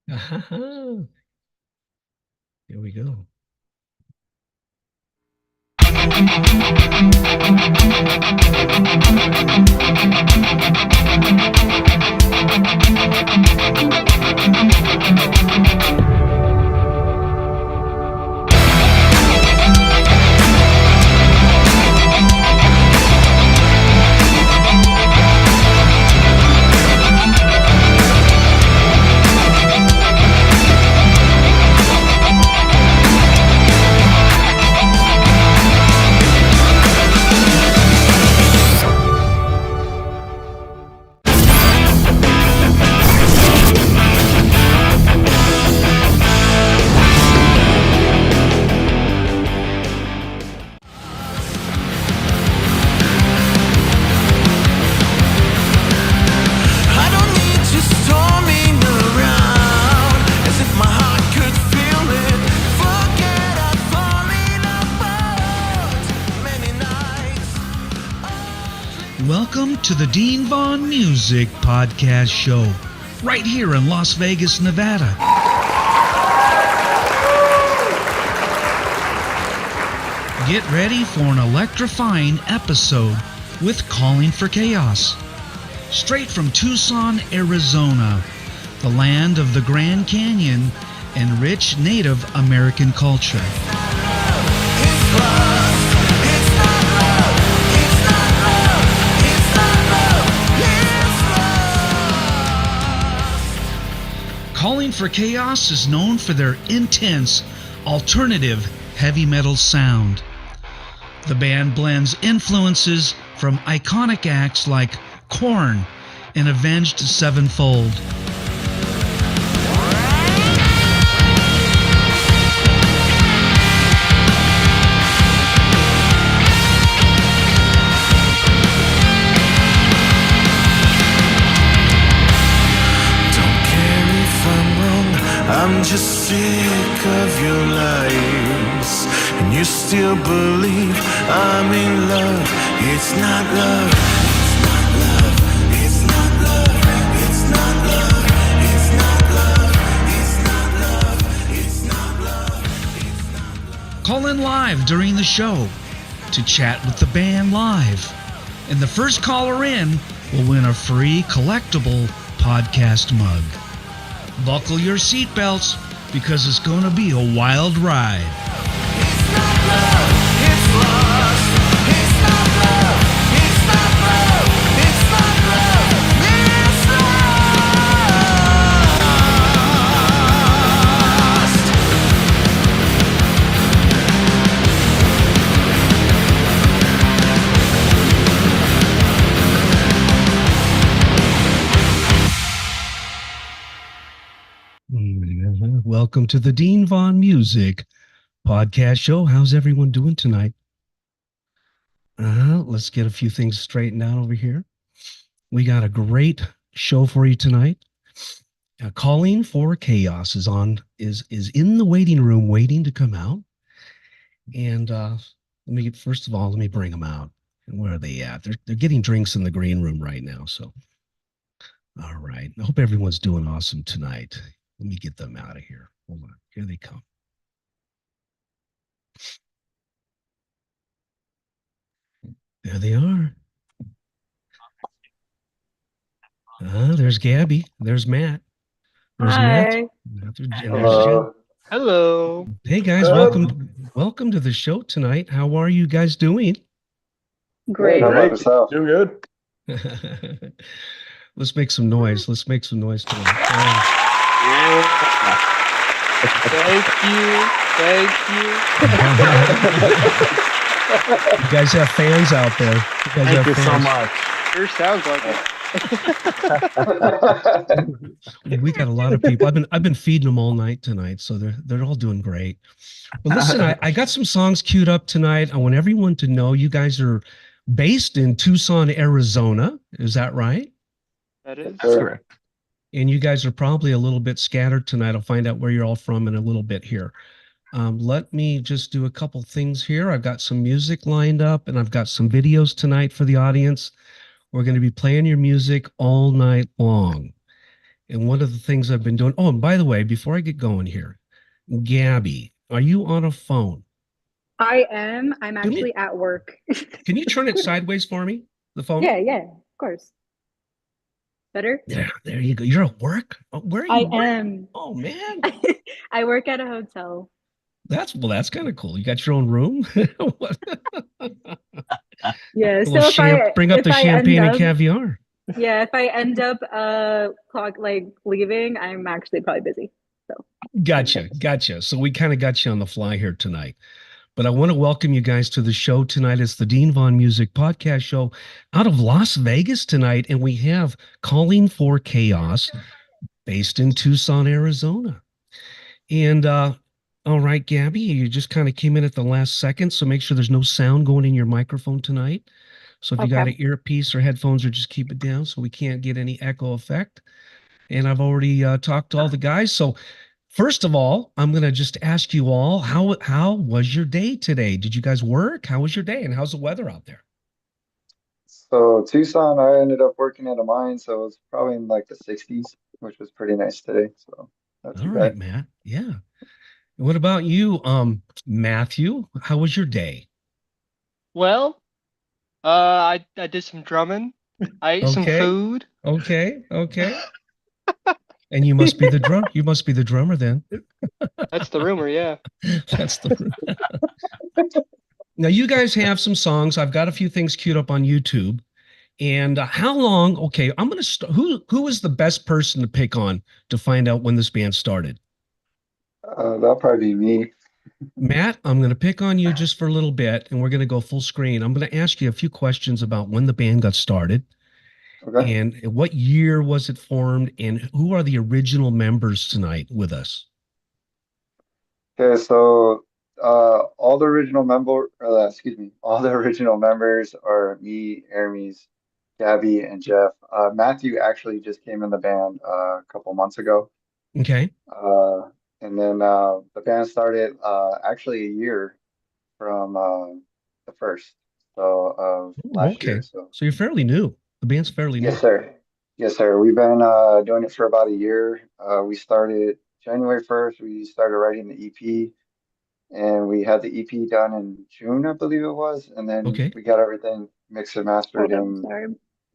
Here we go. Welcome to the Dean Vaughn Music Podcast Show, right here in Las Vegas, Nevada. Get ready for an electrifying episode with Calling for Chaos. Straight from Tucson, Arizona, the land of the Grand Canyon and rich Native American culture. Calling for Chaos is known for their intense, alternative heavy metal sound. The band blends influences from iconic acts like Korn and Avenged Sevenfold. I'm just sick of your lies, and you still believe I'm in love. It's not love. It's not love. It's not love. It's not love. It's not love. It's not love. It's not love. It's not love. Call in live during the show to chat with the band live, and the first caller in will win a free collectible podcast mug. Buckle your seatbelts because it's going to be a wild ride. It's not love. It's lost. It's not love. It's not love. It's not love. It's Welcome to the Dean Vaughn Music Podcast Show. How's everyone doing tonight? Let's get a few things straightened out over here. We got a great show for you tonight. Calling for Chaos is in the waiting room, waiting to come out. And let me bring them out. And where are they at? They're getting drinks in the green room right now. So, all right. I hope everyone's doing awesome tonight. Let me get them out of here. Hold on. Here they come. There they are. There's Gabby. There's Matt. There's Hi. Matt. Hello. Hello. Hey guys, welcome to the show tonight. How are you guys doing? Great. Doing good. Let's make some noise. Tonight. Thank you. You guys have fans out there. Thank you so much. Sure sounds like it. We got a lot of people. I've been feeding them all night tonight, so they're all doing great. But listen, I got some songs queued up tonight. I want everyone to know you guys are based in Tucson, Arizona. Is that right? That is correct. And you guys are probably a little bit scattered tonight. I'll find out where you're all from in a little bit here. Let me just do a couple things here. I've got some music lined up, and I've got some videos tonight for the audience. We're going to be playing your music all night long. And one of the things I've been doing. Oh, and by the way, before I get going here, Gabby, are you on a phone? I am. I'm Can you, actually at work. can you turn it sideways for me? The phone? Yeah, of course. Better? Yeah, there you go. You're at work? Oh, where are you I working? am. Oh man. I work at a hotel. That's kind of cool. You got your own room? What? Yeah. A little So bring up if the I end champagne and up caviar. if I end up leaving, I'm actually probably busy. So Gotcha. So we kind of got you on the fly here tonight. But I want to welcome you guys to the show tonight. It's the Dean Vaughn Music Podcast Show out of Las Vegas tonight. And we have Calling for Chaos based in Tucson, Arizona. And all right, Gabby, you just kind of came in at the last second. So make sure there's no sound going in your microphone tonight. So if you got okay. an earpiece or headphones, or just keep it down so we can't get any echo effect. And I've already talked to all the guys. So first of all, I'm gonna just ask you all how was your day today? Did you guys work? How was your day? And how's the weather out there? So Tucson, I ended up working at a mine, so it's probably in like the 60s, which was pretty nice today. So not All too right, bad. Matt. Yeah. What about you, Matthew? How was your day? Well, I did some drumming. I ate some Okay. food. Okay. And you must be the drum. You must be the drummer then. That's the rumor, yeah. That's the. Now you guys have some songs. I've got a few things queued up on YouTube. And how long? Okay, I'm gonna start. Who is the best person to pick on to find out when this band started? That'll probably be me. Matt, I'm gonna pick on you just for a little bit, and we're gonna go full screen. I'm gonna ask you a few questions about when the band got started, Okay. and what year was it formed, and who are the original members tonight with us? Okay, so all the original all the original members are me, Hermes, Gabby, and Jeff. Matthew actually just came in the band a couple months ago. Okay. Uh, and then the band started actually a year from the first, so of Oh, last year. okay. So So you're fairly new. The band's fairly new. yes, sir. Yes, sir. We've been doing it for about a year. We started January 1st. We started writing the EP, and we had the EP done in June, I believe it was. And then Okay. we got everything mixed and mastered Hold on, and sorry.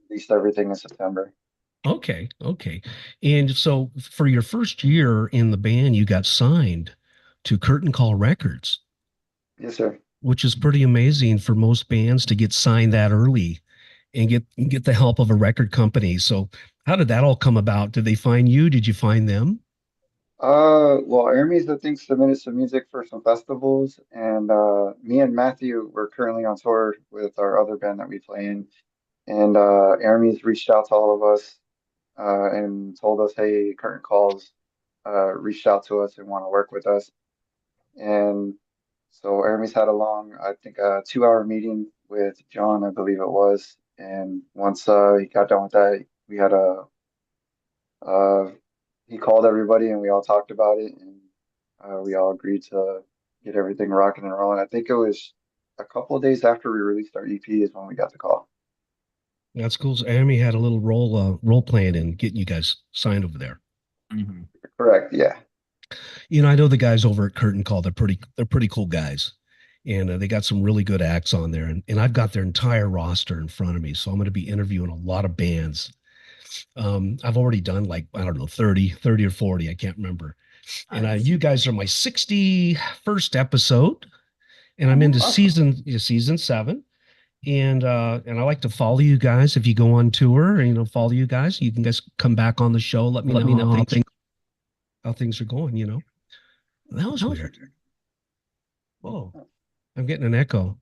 released everything in September. Okay. And so for your first year in the band, you got signed to Curtain Call Records, Yes, sir. which is pretty amazing for most bands to get signed that early and get the help of a record company. So how did that all come about? Did they find you? Did you find them? Well, Hermes, I think, submitted some music for some festivals, and me and Matthew were currently on tour with our other band that we play in. And Hermes reached out to all of us and told us, "Hey, Curtain Calls reached out to us and want to work with us." And so Hermes had a long, I think, a 2 hour meeting with John, I believe it was. And once he got done with that, we had uh, he called everybody and we all talked about it, and we all agreed to get everything rocking and rolling. I think it was a couple of days after we released our EP is when we got the call. That's cool. So Amy had a little role playing in getting you guys signed over there. Mhm. Correct. Yeah. I know the guys over at Curtain Call. They're pretty cool guys, and they got some really good acts on there. And I've got their entire roster in front of me, so I'm going to be interviewing a lot of bands. I've already done like, I don't know, 30 or 40. I can't remember. And Nice. you guys are my 61st episode, and I'm into Awesome. season 7. And I like to follow you guys. If you go on tour, follow you guys. You can guys come back on the show. Let me know how things are going. That was weird. Whoa, I'm getting an echo.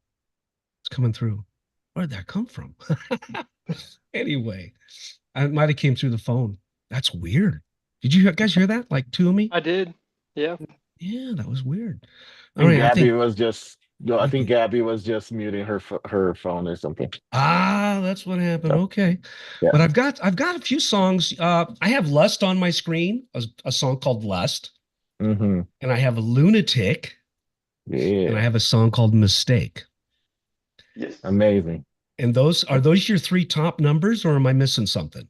It's coming through. Where did that come from? Anyway, I might have came through the phone. That's weird. Did you guys hear that? Like two of me? I did. Yeah. Yeah, that was weird. I All think right, Gabby was just I think okay. Gabby was just muting her phone or something. That's what happened. Okay. Yeah. But I've got a few songs. I have Lust on my screen, a song called Lust, Mm-hmm. and I have Lunatic, and I Yeah. have a song called Mistake. Yes. Amazing. And are those your 3 top numbers, or am I missing something?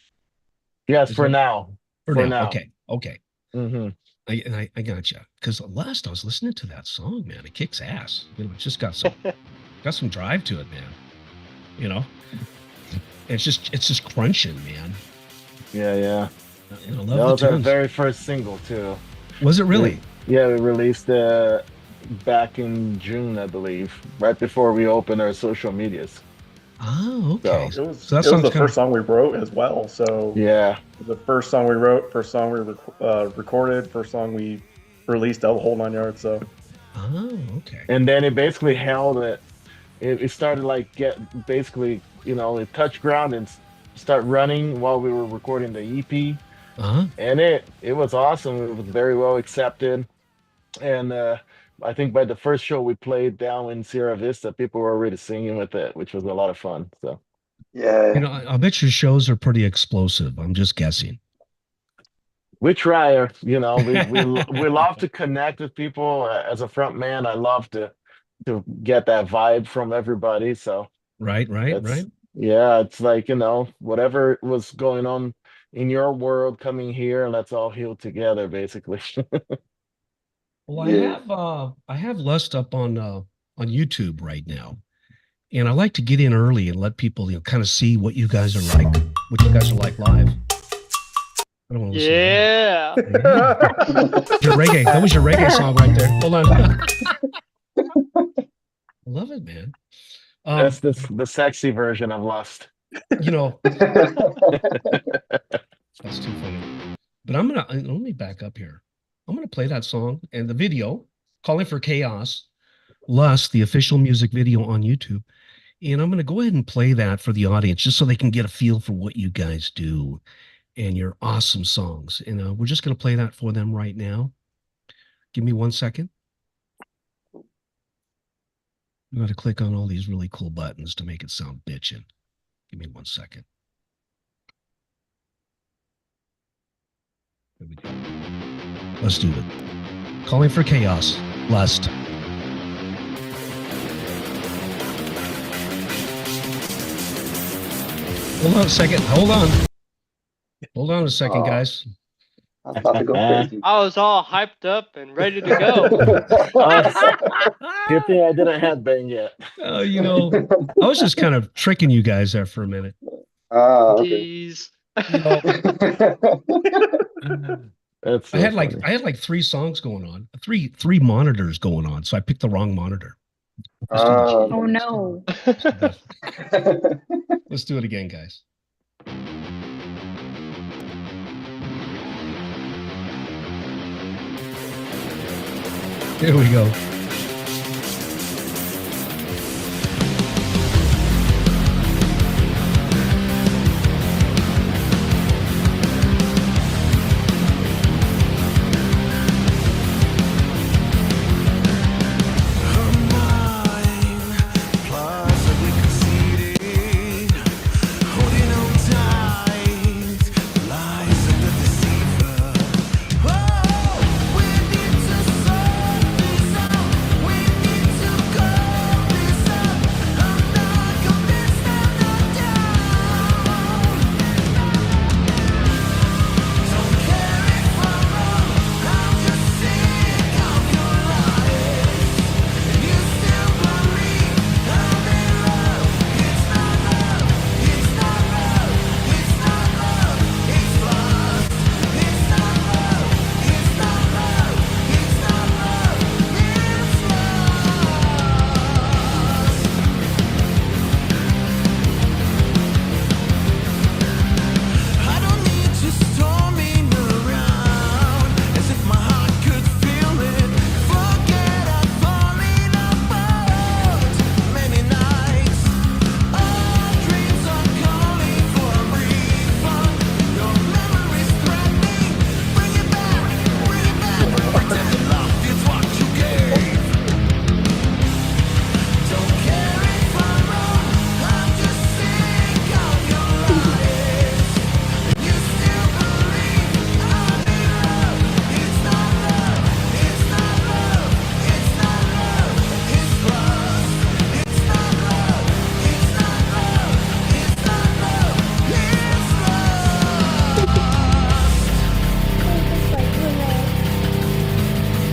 Yes, Is for that- now. For now. Okay. Hmm. I got you. Because last I was listening to that song, man, it kicks ass. You know, it's just got some drive to it, man. You know, it's just crunching, man. Yeah. And I That love was the our tunes. very first single too. Was it really? Yeah, we released it back in June, I believe, right before we opened our social medias. Oh, okay. So- It was So that it was sounds the kind first song we wrote as well. So Yeah. the first song we wrote, first song we recorded, first song we released, the whole 9 yards. So Oh, okay. And then it basically held it. It started like basically, it touched ground and start running while we were recording the EP. Uh-huh. And it was awesome. It was very well accepted. And I think by the first show we played down in Sierra Vista, people were already singing with it, which was a lot of fun. So Yeah. You know, I bet your shows are pretty explosive. I'm just guessing. we try, we love to connect with people. As a front man, I love to get that vibe from everybody. So Right. that's yeah, it's like, whatever was going on in your world coming here, let's all heal together, basically. Well, Yeah. I have Lust up on YouTube right now. And I like to get in early and let people, kind of see what you guys are like live. I don't want to listen Yeah. to that. Your reggae. That was your reggae song right there. Hold on. I love it, man. That's the sexy version of Lust. That's too funny. But let me back up here. I'm gonna play that song and the video, Calling for Chaos, Lust, the official music video on YouTube. And I'm gonna go ahead and play that for the audience just so they can get a feel for what you guys do and your awesome songs. And we're just gonna play that for them right now. Give me 1 second. I'm going to click on all these really cool buttons to make it sound bitchin'. Give me 1 second. There we go. Let's do it. Calling for Chaos, Lust. Hold on a second. Hold on a second, guys. I'm about to go crazy. I was all hyped up and ready to go. Good thing I didn't headbang yet. I was just kind of tricking you guys there for a minute. Okay. Jeez. That's I had like 3 songs going on, three monitors going on, so I picked the wrong monitor. Oh no. Let's do it again, guys. Here we go.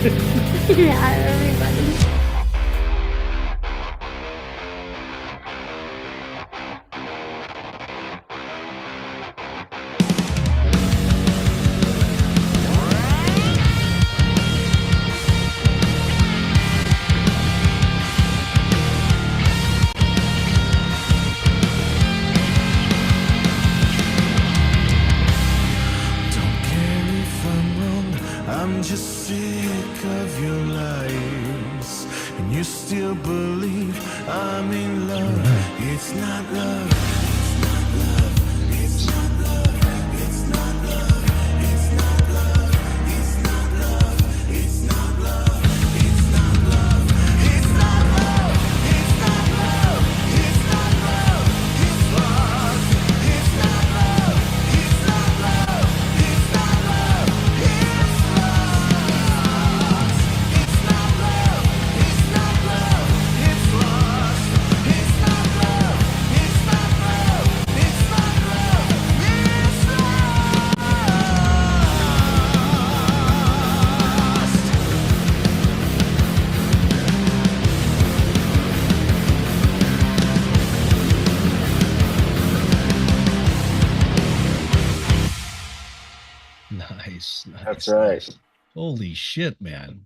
Yeah, everybody. Don't care if I'm wrong, I'm just sick of your lies. And you still believe I'm in love. It's not love. It's not love. It's not love. It's not love. It's not love. It's not love. It's not love. It's not love. It's not love. It's not love. It's not love. It's lost. It's not love. It's not love. It's not love. It's lost. It's not love. It's not love. It's lost. It's not love. It's not love. It's not love. It's lost. Nice. That's nice, right. nice. Holy shit, man.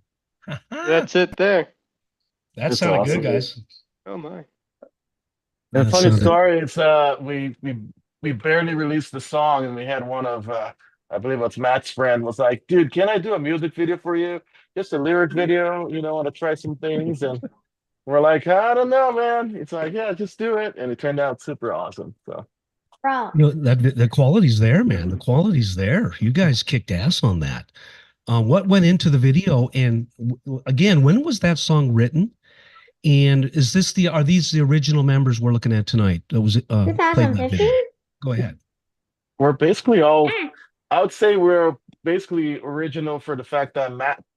That's it there. That It's sounded awesome. good, guys. Oh my. The That funny sounded- story is we barely released the song, and we had one of I believe it's Matt's friend was like, dude, can I do a music video for you? Just a lyric video, you know, want to try some things. And we're like, I don't know, man. It's like, yeah, just do it. And it turned out super awesome. So Bro. You know, that the quality's there, man. The quality's there. You guys kicked ass on that. What went into the video? And again, when was that song written? And is this are these the original members we're looking at tonight? That was played in that 2015? video. Go ahead. we're basically all, I would say we're basically original for the fact that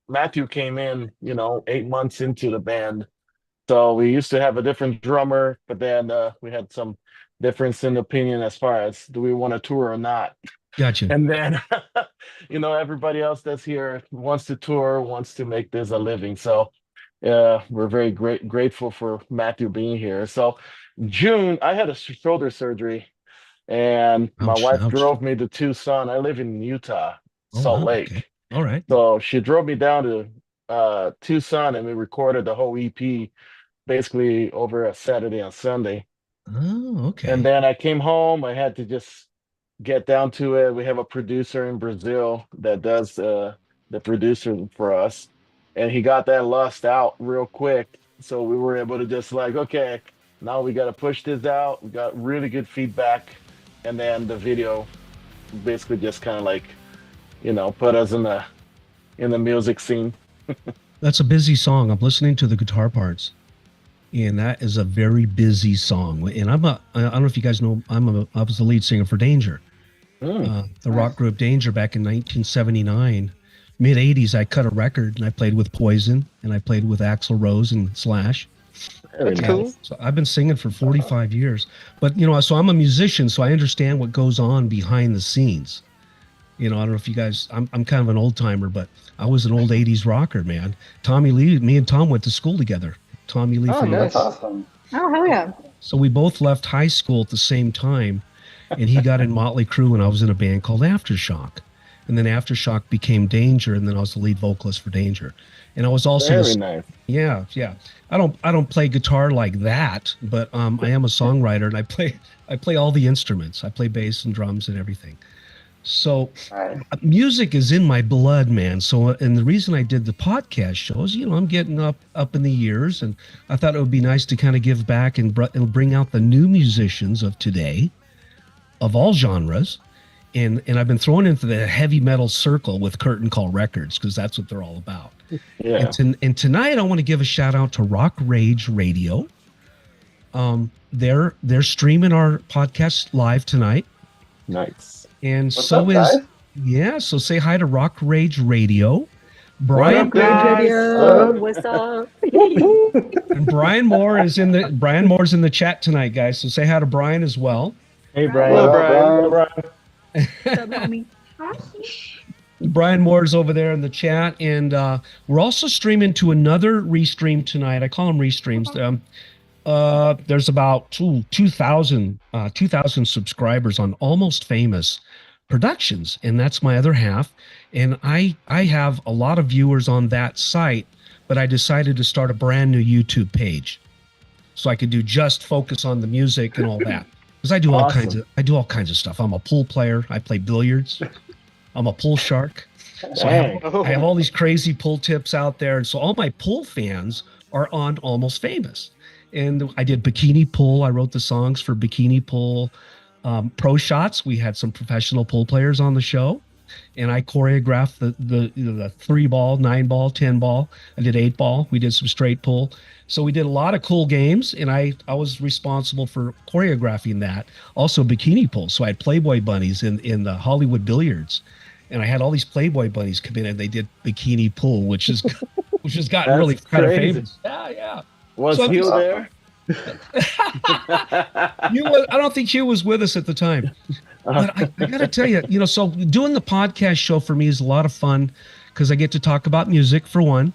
Matthew came in, you know, 8 months into the band. So we used to have a different drummer, but then we had some difference in opinion as far as do we want to tour or not. Gotcha. And then, you know, everybody else that's here wants to tour, wants to make this a living. So we're very grateful for Matthew being here. So June, I had a shoulder surgery, and my Ouch, wife ouch. drove me to Tucson. I live in Utah, Oh, Salt wow, Lake. okay. All right. So she drove me down to Tucson, and we recorded the whole EP basically over a Saturday and Sunday. Oh, okay. And then I came home. I had to just get down to it. We have a producer in Brazil that does the producer for us, and he got that lust out real quick. So we were able to just like, okay, now we got to push this out. We got really good feedback, and then the video basically just kind of like, you know, put us in the music scene. That's a busy song. I'm listening to the guitar parts, and that is a very busy song. And I don't know if you guys know, I was the lead singer for Danger, the rock group Danger back in 1979. Mid 80s, I cut a record and I played with Poison and I played with Axl Rose and Slash. Very That's nice. cool. So I've been singing for 45 years, but you know, so I'm a musician, so I understand what goes on behind the scenes. You know, I don't know if you guys, I'm kind of an old timer, but I was an old 80s rocker, man. Tommy Lee, me and Tom went to school together. Tommy Lee Oh, from nice. That's awesome. Oh, hell yeah. So we both left high school at the same time, and he got in Motley Crue and I was in a band called Aftershock. And then Aftershock became Danger, and then I was the lead vocalist for Danger. And I was also Very nice. yeah. I don't play guitar like that, but I am a songwriter and I play all the instruments. I play bass and drums and everything. So Nice. music is in my blood, man. So and the reason I did the podcast shows, you know, I'm getting up in the years, and I thought it would be nice to kind of give back and bring out the new musicians of today, of all genres. And I've been thrown into the heavy metal circle with Curtain Call Records because that's what they're all about. Yeah. And tonight I want to give a shout out to Rock Rage Radio. They're streaming our podcast live tonight, Nice. and What's so up, is guys? yeah. So say hi to Rock Rage Radio. Brian What up, guys? What's up? and Brian Moore's in the chat tonight, guys. So say hi to Brian as well. Hey, Brian. Hello, What up, Brian. Hello, Brian. What's up, homie? Brian Moore's over there in the chat, and we're also streaming to another restream tonight. I call them restreams. There's about 2,000 subscribers on Almost Famous Productions, and that's my other half. And I have a lot of viewers on that site, but I decided to start a brand new YouTube page so I could do just focus on the music and all that. Because Awesome. I do all kinds of stuff. I'm a pool player. I play billiards. I'm a pool shark. So Dang. I have all these crazy pull tips out there. And so all my pull fans are on Almost Famous. And I did Bikini Pull. I wrote the songs for Bikini Pull. Pro Shots, we had some professional pull players on the show. And I choreographed the 3-ball, 9-ball, 10-ball. I did 8-ball. We did some straight pull. So we did a lot of cool games, and I was responsible for choreographing that. Also Bikini Pull. So I had Playboy bunnies in the Hollywood billiards, and I had all these Playboy bunnies come in, and they did Bikini Pull, which has gotten That's really kind of crazy. famous. Yeah. Was So- Hugh there? I don't think Hugh was with us at the time. But I got to tell you, so doing the podcast show for me is a lot of fun because I get to talk about music for one,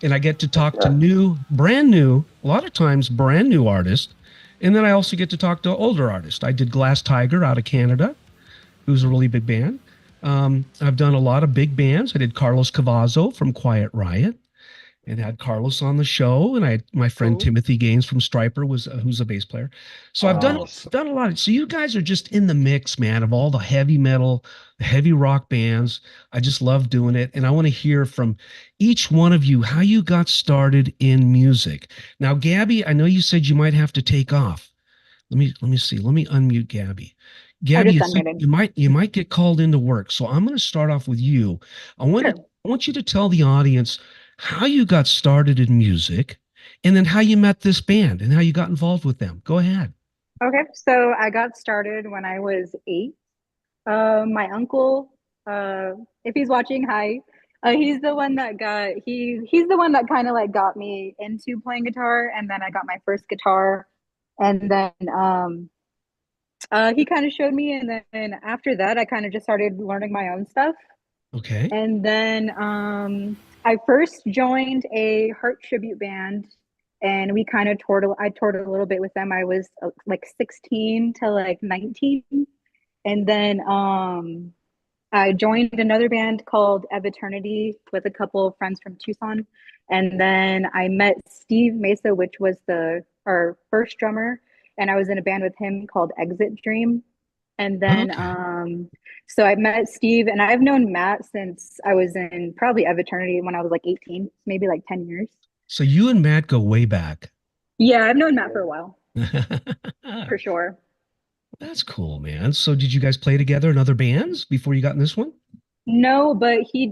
and I get to talk to brand new, a lot of times brand new artists. And then I also get to talk to older artists. I did Glass Tiger out of Canada, who's a really big band. I've done a lot of big bands. I did Carlos Cavazo from Quiet Riot and had Carlos on the show. And I had my friend Cool. Timothy Gaines from Striper who's a bass player. So I've done Awesome. a lot. So you guys are just in the mix, man, of all the heavy metal, the heavy rock bands. I just love doing it. And I want to hear from each one of you how you got started in music. Now, Gabby, I know you said you might have to take off. Let me see. Let me unmute Gabby. Gabby, just unmuted. you might get called into work. So I'm going to start off with you. I want you to tell the audience how you got started in music and then how you met this band and how you got involved with them. Go ahead. Okay, so I got started when I was 8. My uncle, if he's watching, hi. He's the one that he's the one that kind of like got me into playing guitar, and then I got my first guitar, and then he kind of showed me, and then after that, I kind of just started learning my own stuff. Okay. And then I first joined a Heart tribute band, and we kind of I toured a little bit with them. I was like 16 to like 19. And then I joined another band called Of Eternity with a couple of friends from Tucson. And then I met Steve Mesa, which was our first drummer, and I was in a band with him called Exit Dream. And then so I met Steve, and I've known Matt since I was in probably Of Eternity when I was like 18, maybe like 10 years. So you and Matt go way back. Yeah, I've known Matt for a while, for sure. That's cool, man. So did you guys play together in other bands before you got in this one? No, but he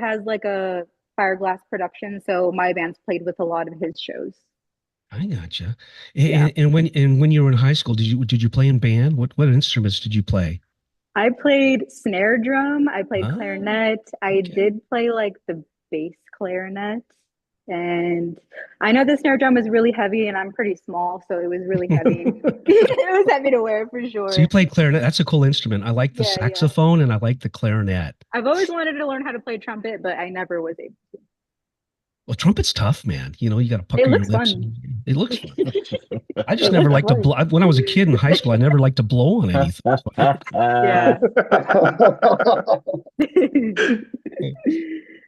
has like a Fireglass production, so my band's played with a lot of his shows. I gotcha. Yeah. And when you were in high school, did you play in band? What instruments did you play? I played snare drum, I played clarinet, I okay. did play like the bass clarinet, and I know the snare drum is really heavy and I'm pretty small, so it was really heavy. It was heavy to wear for sure. So you played clarinet. That's a cool instrument. I like the Yeah, yeah. saxophone and I like the clarinet. I've always wanted to learn how to play trumpet, but I never was able to. Well, trumpet's tough, man. You know, you got to pucker It your looks lips. fun. It looks fun. I just It never looks liked to fun. blow. When I was a kid in high school, I never liked to blow on anything. Yeah.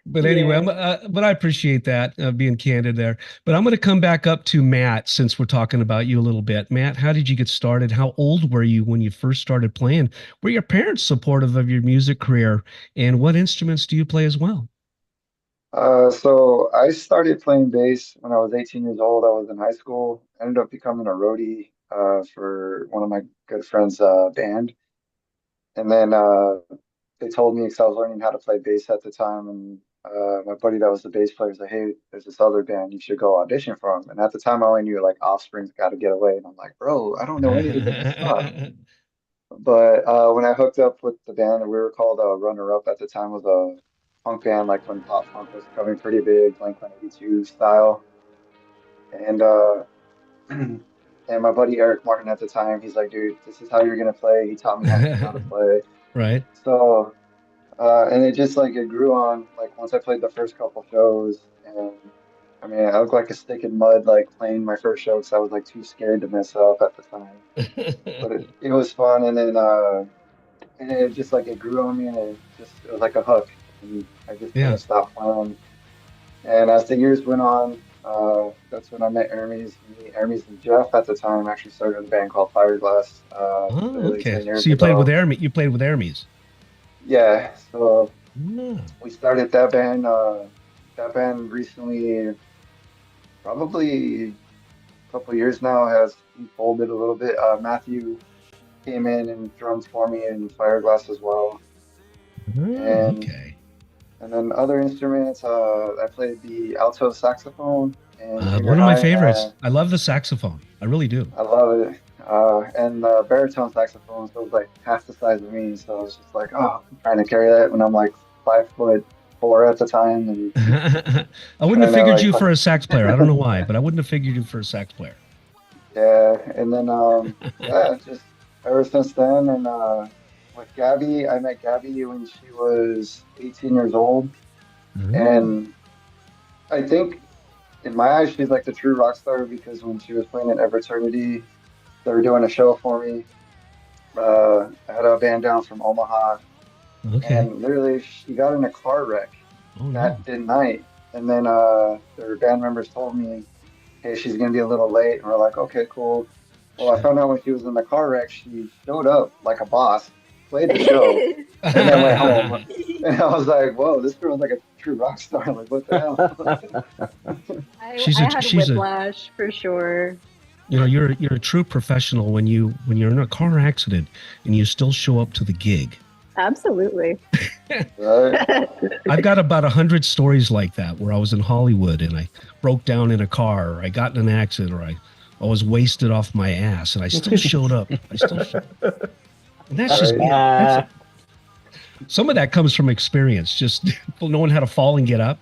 But anyway, Yeah. but I appreciate that being candid there. But I'm going to come back up to Matt since we're talking about you a little bit. Matt, how did you get started? How old were you when you first started playing? Were your parents supportive of your music career? And what instruments do you play as well? So I started playing bass when I was 18 years old. I was in high school. I ended up becoming a roadie for one of my good friends' band. And then they told me, because I was learning how to play bass at the time, and my buddy that was the bass player was like, "Hey, there's this other band, you should go audition for them." And at the time, I only knew like Offspring's Got to Get Away, and I'm like, "Bro, I don't know any of this stuff." But when I hooked up with the band, we were called Runner Up at the time, was a punk band, like when pop punk was becoming pretty big, Blink-182 style. And and my buddy Eric Martin at the time, he's like, "Dude, this is how you're gonna play." He taught me how to play. Right. So And it just like it grew on like once I played the first couple shows, and I mean I looked like a stick in mud like playing my first show because I was like too scared to mess up at the time. But it was fun, and it just like it grew on me, and it was like a hook, and I just Yeah. couldn't stop playing. And as the years went on, that's when I met Hermes and Jeff at the time actually started a band called Fireglass, Oh, literally okay. 10 years So you played with ago. Hermes. You played with Hermes. Yeah, so Yeah. we started that band. That band recently, probably a couple of years now, has folded a little bit. Matthew came in and drums for me in Fireglass as well, Oh, and okay. and then other instruments. I played the alto saxophone in junior One of my high. favorites. I love the saxophone. I really do. I love it. And baritone saxophone, so it was like half the size of me. So I was just like, oh, I'm trying to carry that when I'm like 5'4" at the time, and I wouldn't have trying to figured like, you for a sax player. I don't know why, but I wouldn't have figured you for a sax player. yeah. And then yeah, just ever since then, and with Gabby, I met Gabby when she was 18 years old, Oh, and I think in my eyes, she's like the true rock star because when she was playing in Everternity, they were doing a show for me. I had a band down from Omaha, okay. and literally she got in a car wreck Oh no. that night. And then their band members told me, "Hey, she's gonna be a little late." And we're like, "Okay, cool." Well, I Shit. found out when she was in the car wreck, she showed up like a boss, played the show, and then went home. And I was like, "Whoa, this girl's like a true rock star! Like, what the hell?" she's I a had she's a whiplash for sure. you're a true professional when you're in a car accident and you still show up to the gig. Absolutely. Right? I've got about 100 stories like that where I was in Hollywood and I broke down in a car, or I got in an accident, or I was wasted off my ass, and I still showed up. And that's just Right? being. That's Ah, some of that comes from experience, just knowing how to fall and get up.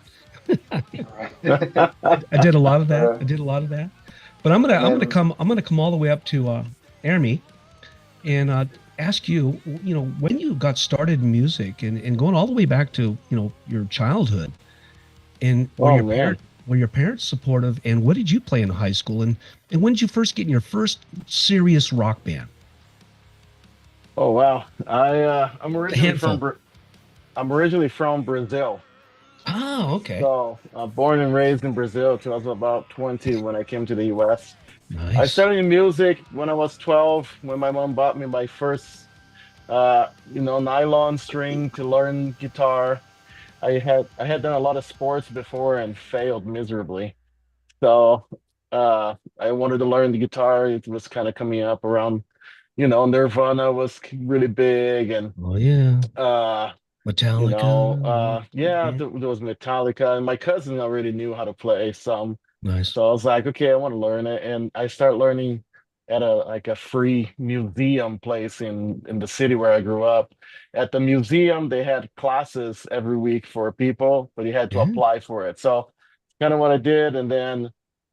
Right. I did a lot of that. Uh, I did a lot of that. But and then I'm gonna come all the way up to Ermi and ask you, when you got started in music and going all the way back to, your childhood, and oh man. were your parents supportive, and what did you play in high school, and when did you first get in your first serious rock band? Oh wow. A handful. I'm originally from Brazil. Oh, okay. So born and raised in Brazil till I was about 20 when I came to the US. I Nice. started in music when I was 12 when my mom bought me my first nylon string to learn guitar. I had done a lot of sports before and failed miserably. So I wanted to learn the guitar. It was kind of coming up around, Nirvana was really big, and Oh yeah. uh Metallica. yeah, Yeah. there was Metallica, and my cousin already knew how to play some. Nice. So I was like, okay, I want to learn it, and I started learning at a free museum place in the city where I grew up. At the museum, they had classes every week for people, but you had to Yeah. apply for it. So kind of what I did, and then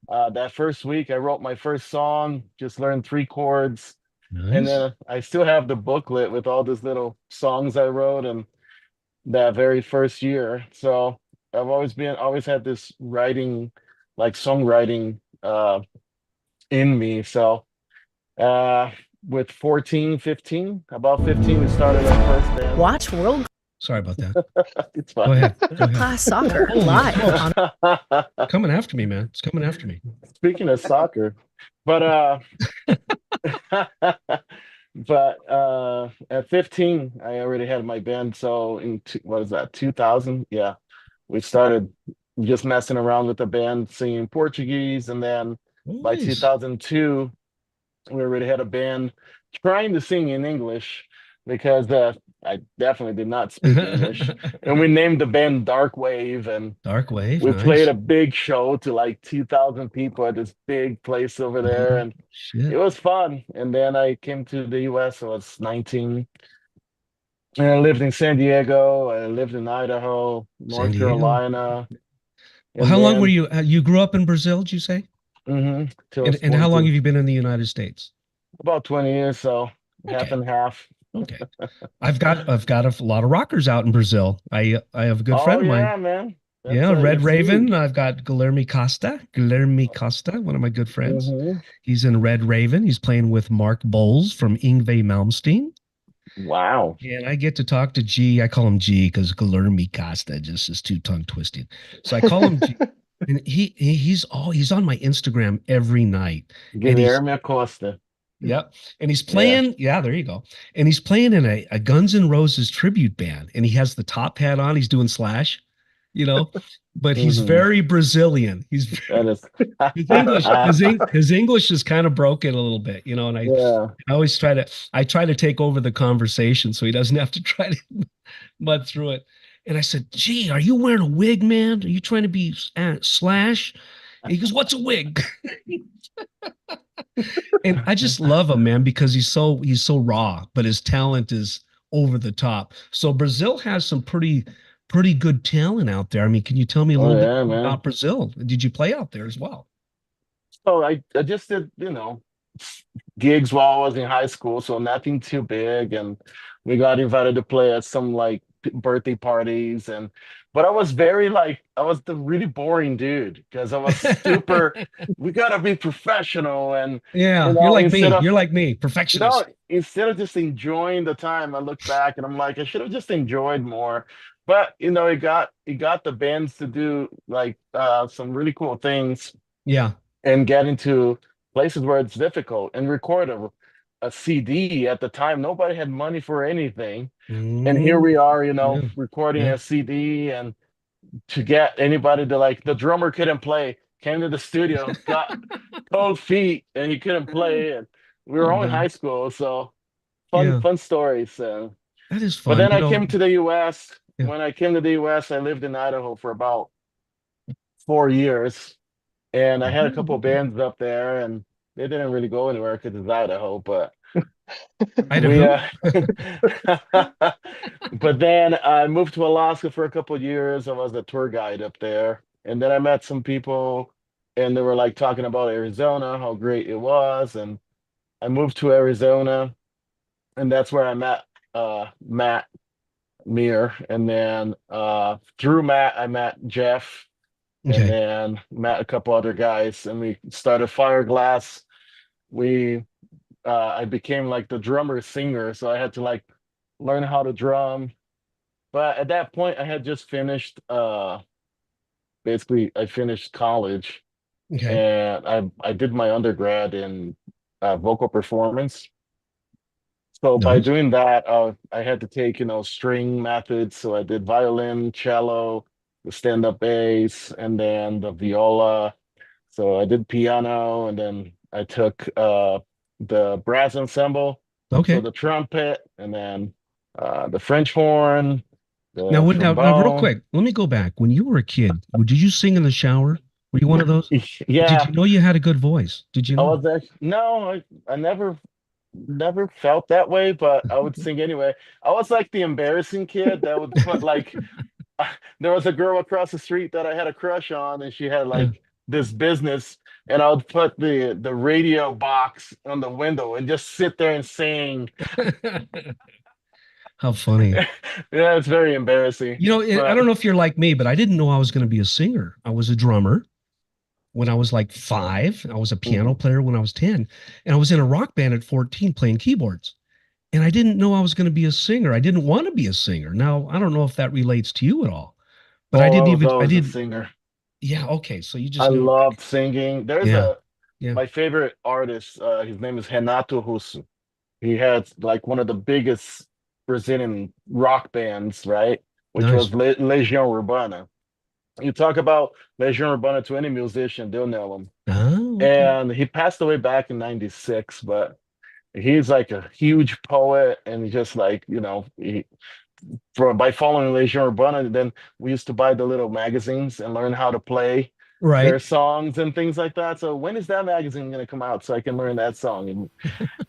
that first week, I wrote my first song, just learned three chords, and Nice. then I still have the booklet with all these little songs I wrote, and that very first year. So always had this writing, like songwriting, in me. So uh, with 14, 15, about 15, we started our first band. Watch world Sorry about that. It's Go fine. ahead. Go ahead. class soccer Holy live smokes. on Coming after me, man. It's coming after me. Speaking of soccer, but at 15, I already had my band. So what is that, 2000? Yeah, we started just messing around with the band, singing Portuguese, and then by Nice. 2002, we already had a band trying to sing in English because I definitely did not speak English. And we named the band Dark Wave, and Dark Wave. we played Nice. a big show to like 2,000 people at this big place over there, Oh, and it shit. was fun. And then I came to the US. I was 19, and I lived in San Diego. I lived in Idaho, San North Diego. Carolina, Well, and how long were then you grew up in Brazil, did you say? till I was And how long 22, have you been in the United States? about 20 years, so half Okay. and half. Okay. I've got a lot of rockers out in Brazil. I have a good friend Oh of mine. yeah, man. That's Yeah, Red it's Raven. huge. I've got Guilherme Costa, one of my good friends. Hmm. He's in Red Raven. He's playing with Mark Bowles from Ingve Malmsteen. Wow. And I get to talk to G. I call him G because Guilherme Costa just is too tongue twisted. So I call him G. And he's on my Instagram every night. And he's Guilherme Acosta. Yep. And he's Yeah. playing, yeah, there you go. And he's playing in a Guns N' Roses tribute band. And he has the top hat on. He's doing Slash, you know, but he's Hmm. very Brazilian. That is. His English is kind of broken a little bit, you know, and Yeah. I always try to take over the conversation so he doesn't have to try to mud through it. And I said, gee, are you wearing a wig, man? Are you trying to be Slash? And he goes, what's a wig? And I just love him, man, because he's so raw, but his talent is over the top. So Brazil has some pretty good talent out there. I mean, can you tell me a Oh little bit yeah, more man. about Brazil? Did you play out there as well? So I just did, gigs while I was in high school, so nothing too big. And we got invited to play at some like birthday parties. And but I was very like I was the really boring dude because I was super, we gotta be professional. And Yeah, you're like me. instead of You're like me, no, perfectionist. instead of just enjoying the time, I look back and I'm like, I should have just enjoyed more. But it got the bands to do like some really cool things Yeah. and get into places where it's difficult and record a CD. At the time, nobody had money for anything. And here Mm, we are, yeah. recording Yeah. a CD. And to get anybody to like, the drummer couldn't play, came to the studio, got cold feet, and he couldn't play. And we Oh were all in man. high school. So fun, Yeah. fun stories. That is But fun. then I came to the US. Yeah. When I came to the US, I lived in Idaho for about 4 years. And I had a couple of bands up there, and they didn't really go anywhere because it's Idaho. But we, Idaho. but then I moved to Alaska for a couple of years. I was a tour guide up there, and then I met some people, and they were like talking about Arizona, how great it was, and I moved to Arizona, and that's where I met Matt Meir, and then through Matt, I met Jeff, and Okay. then met a couple other guys, and we started Fireglass. We I became like the drummer singer, so I had to like learn how to drum. But at that point, I had just finished basically I finished college, Okay. and I did my undergrad in vocal performance. So by Nice. doing that, I had to take, string methods. So I did violin, cello, the stand-up bass, and then the viola. So I did piano, and then I took the brass ensemble, so Okay. the trumpet, and then the French horn, Now, the now, real trombone. quick, let me go back. When you were a kid, did you sing in the shower? Were you one of those? Did Yeah, you know you had a good voice? Did you I know? was actually, no, I never felt that way, but I would sing anyway. I was like the embarrassing kid that would put like there was a girl across the street that I had a crush on, and she had Yeah. like this business, and I would put the radio box on the window and just sit there and sing. How funny. Yeah, it's very embarrassing, I but don't know if you're like me, but I didn't know I was going to be a singer. I was a drummer when I was like 5. I was a piano mhm. player when I was 10. And I was in a rock band at 14 playing keyboards. And I didn't know I was going to be a singer. I didn't want to be a singer. Now, I don't know if that relates to you at all, but Oh, I was always a singer. yeah, okay. So you I just knew. loved singing. There's Yeah, a yeah. my favorite artist. His name is Renato Russo. He had like one of the biggest Brazilian rock bands, right? Which Nice. was Legião Urbana. You talk about Legião Urbana to any musician, they'll know him. Oh, okay. And he passed away back in '96, but he's like a huge poet, and just like, by following Legião Urbana, then we used to buy the little magazines and learn how to play their Right. songs and things like that. So when is that magazine going to come out so I can learn that song? And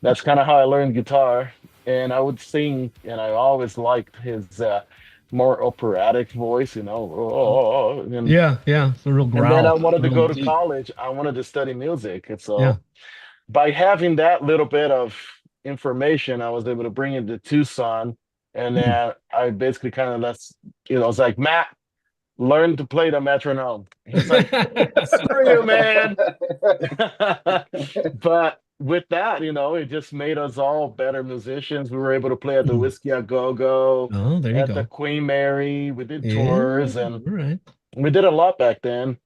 that's kind of how I learned guitar. And I would sing, and I always liked his more operatic voice, "Oh," Yeah, yeah. The real and then I growl, wanted to real go to deep. college. I wanted to study music. And Yeah. so by having that little bit of information, I was able to bring it to Tucson, and then I basically kind of I was like, Matt, learn to play the metronome. He's like, screw you, man. But with that, it just made us all better musicians. We were able to play at the Whiskey a Go Go, Oh, there you at the go. Queen Mary. We did Yeah, tours, all and right. we did a lot back then.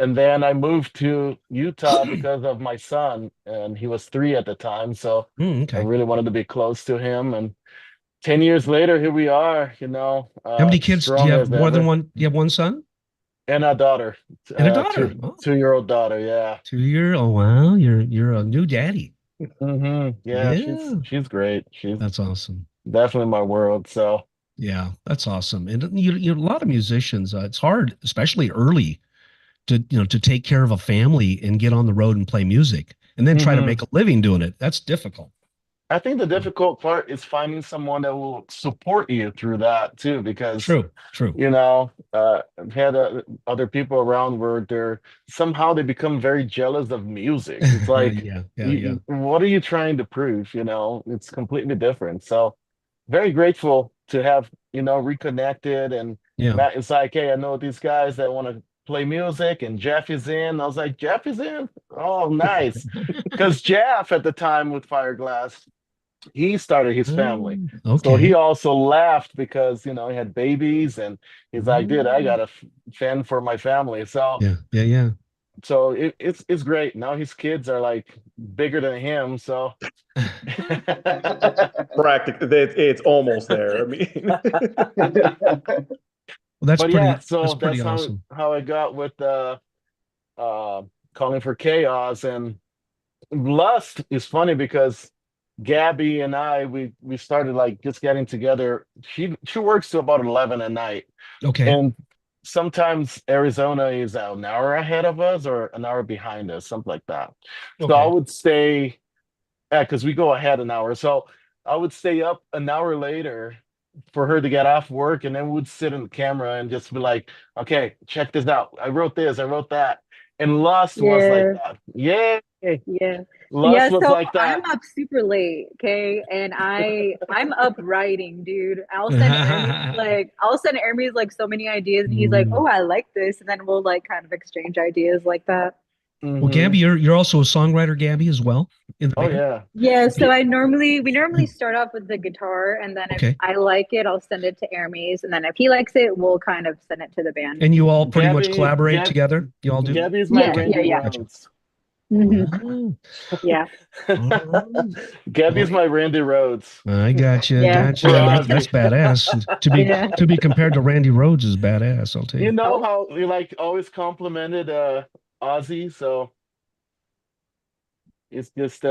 And then I moved to Utah because of my son, and he was 3 at the time. So I Okay. really wanted to be close to him. And 10 years later, here we are, How many kids do you strong have? as More than ever. one? You have one son And a daughter, and a daughter. Oh, 2-year-old daughter. Yeah. 2 year. Oh, wow. You're a new daddy. Yeah, Yeah, she's great. She's that's awesome. definitely my world. So, Yeah, that's awesome. And a lot of musicians, it's hard, especially early, to take care of a family and get on the road and play music, and then try to mhm. make a living doing it. That's difficult. I think the difficult part is finding someone that will support you through that too, because True. True. I've had other people around where they become very jealous of music. It's like, Yeah. Yeah. what are you trying to prove? It's completely different. So, very grateful to have reconnected. And Yeah. Matt is like, hey, I know these guys that want to play music, and Jeff is in. I was like, Jeff is in. Oh, nice, because Jeff at the time with Fireglass, he started his family. So he Okay. also left because, he had babies, and he's like, dude, I got to fend for my family. So, Yeah. Yeah. it's great. Now his kids are like bigger than him. So, Practically, it's almost there. I mean, Well, that's but pretty. yeah, so That's pretty that's awesome. how I got with uh, Calling for Chaos. And Lust is funny because Gabby and I, we started like just getting together. She works till about 11 at night, Okay. and sometimes Arizona is an hour ahead of us or an hour behind us, something like that. So I Okay. would stay, because we go ahead an hour. So I would stay up an hour later for her to get off work, and then we would sit in the camera and just be like, okay, check this out. I wrote this, I wrote that. And Lust was like Yeah. that. Yay! Yeah. Lust Yeah, was so like I'm that. up super late, okay? And I'm up writing, dude. I'll send Hermes like so many ideas and he's like, Mm. "Oh, I like this." And then we'll like kind of exchange ideas like that. Well, Hmm. Gabby, you're also a songwriter, Gabby, as well in the Oh band. yeah. Yeah, so Okay. we normally start off with the guitar and then if Okay. I like it, I'll send it to Hermes and then if he likes it, we'll kind of send it to the band. And you all pretty much Gabby, collaborate Gab, together. You all do. Gabby is my Yeah, Okay. yeah, Randy yeah. Gotcha. Rhodes. Hmm. Wow. Yeah. All right. Gabby's Well, my Randy Rhodes I got you. Yeah, Got for you. for And sure. that's Ozzy. badass. Yeah. To be compared to Randy Rhodes is badass. I'll tell You you. know Oh, how we like always complimented Ozzy, so it's just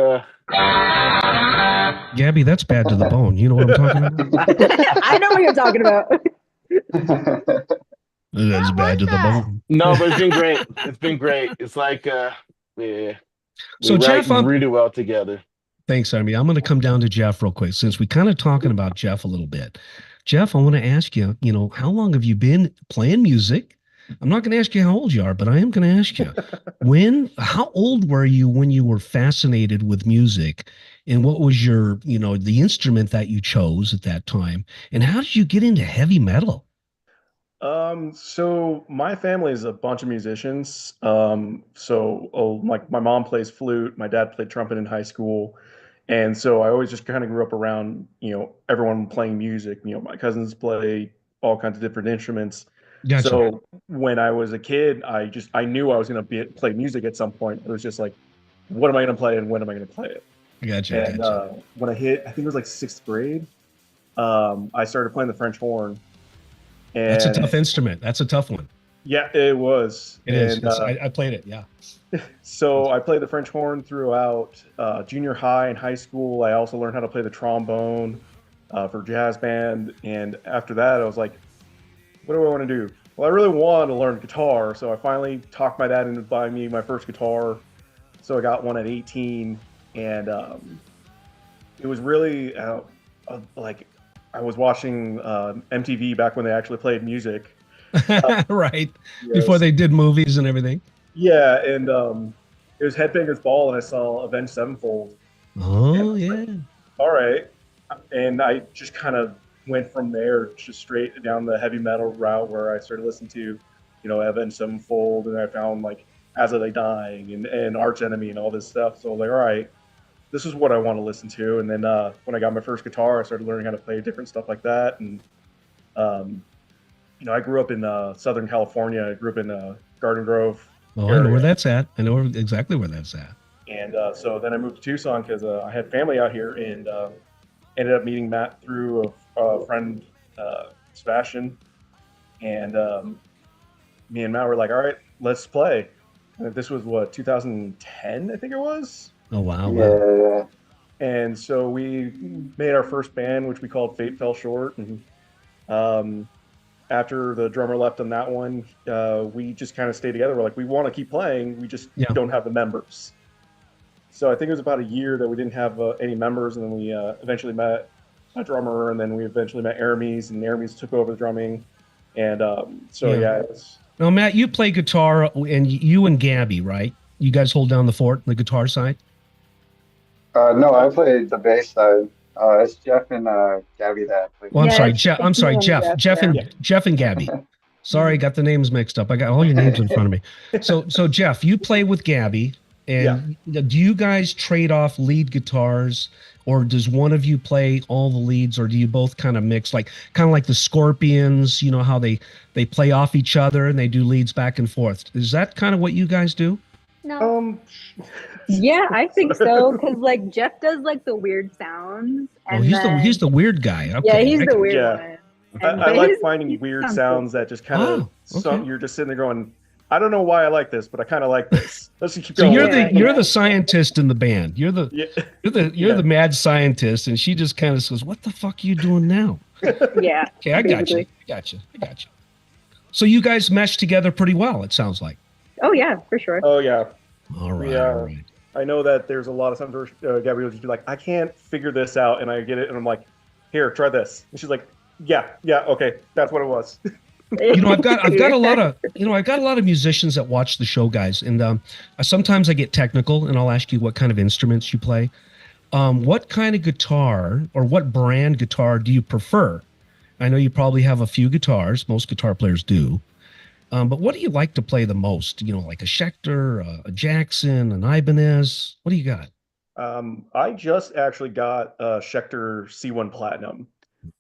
Gabby, that's bad to the bone. You know what I'm talking about? I know what you're talking about. That's What was bad to the that? bone. no, but it's been great. It's been great. It's like we So write Jeff, really well together. thanks, Army. I'm going to come down to Jeff real quick since we kind of talking about Jeff a little bit. Jeff, I want to ask you, how long have you been playing music? I'm not going to ask you how old you are, but I am going to ask you how old were you when you were fascinated with music, and what was your, the instrument that you chose at that time, and how did you get into heavy metal? So my family is a bunch of musicians. Like my mom plays flute, my dad played trumpet in high school, and so I always just kind of grew up around, everyone playing music. My cousins play all kinds of different instruments. Gotcha. So when I was a kid, I knew I was going to play music at some point. It was just like, what am I going to play and when am I going to play it? Gotcha. And Gotcha. when I think it was like sixth grade, I started playing the French horn. That's a And tough instrument. That's a tough one. yeah, it was. It is. And I played it. Yeah. so I played the French horn throughout junior high and high school. I also learned how to play the trombone for jazz band. And after that, I was like, what do I want to do? Well, I really wanted to learn guitar. So I finally talked my dad into buying me my first guitar. So I got one at 18. And it was really like I was watching MTV back when they actually played music. Right. Before Yes. they did movies and everything. Yeah, and it was Headbangers Ball, and I saw Avenged Sevenfold. And Oh yeah. all right. And I just kind of went from there just straight down the heavy metal route where I started listening to, Avenged Sevenfold, and I found like As Are They Dying and Arch Enemy and all this stuff. So I was like, all right, this is what I want to listen to. And then when I got my first guitar, I started learning how to play different stuff like that. And um, I grew up in Southern California. I grew up in Garden Grove. Oh, I know where that's at. I know exactly where that's at. And so then I moved to Tucson because I had family out here, and ended up meeting Matt through a friend, Sebastian. And me and Matt were like, all right, let's play. And this was 2010, I think it was. Oh, wow. Yeah. And so we made our first band, which we called Fate Fell Short. And after the drummer left on that one, we just kind of stayed together. We're like, we want to keep playing. We just don't have the members. So I think it was about a year that we didn't have any members. And then we eventually met a drummer. And then we eventually met Aramis. And Aramis took over the drumming. And it was... Now, Matt, you play guitar, and you and Gabby, right? You guys hold down the fort on the guitar side? No, I played the bass side. It's Jeff and Gabby that play. Well, I'm sorry, Jeff. Jeff and Gabby. Sorry, got the names mixed up. I got all your names in front of me. So Jeff, you play with Gabby, and do you guys trade off lead guitars, or does one of you play all the leads, or do you both kind of mix, kind of like the Scorpions? You know how they play off each other and they do leads back and forth. Is that kind of what you guys do? No. Yeah, I think so, because Jeff does the weird sounds. And he's the weird guy. Okay. Yeah, he's the weird one. I like finding weird sounds that just kind of you're just sitting there going, I don't know why I like this, but I kind of like this. Let's keep going. So you're the scientist in the band. You're the mad scientist, and she just kind of says, "What the fuck are you doing now?" Yeah. Okay, I got you. So you guys mesh together pretty well, it sounds like. Oh yeah, for sure. Oh yeah. All right. I know that there's a lot of times where Gabby will just be like, I can't figure this out, and I get it, and I'm like, here, try this. And she's like, yeah, okay, that's what it was. I've got a lot of musicians that watch the show, guys, and sometimes I get technical, and I'll ask you what kind of instruments you play. What kind of guitar or what brand guitar do you prefer? I know you probably have a few guitars. Most guitar players do. But what do you like to play the most? Like a Schecter, a Jackson, an Ibanez. What do you got? I just actually got a Schecter C1 Platinum.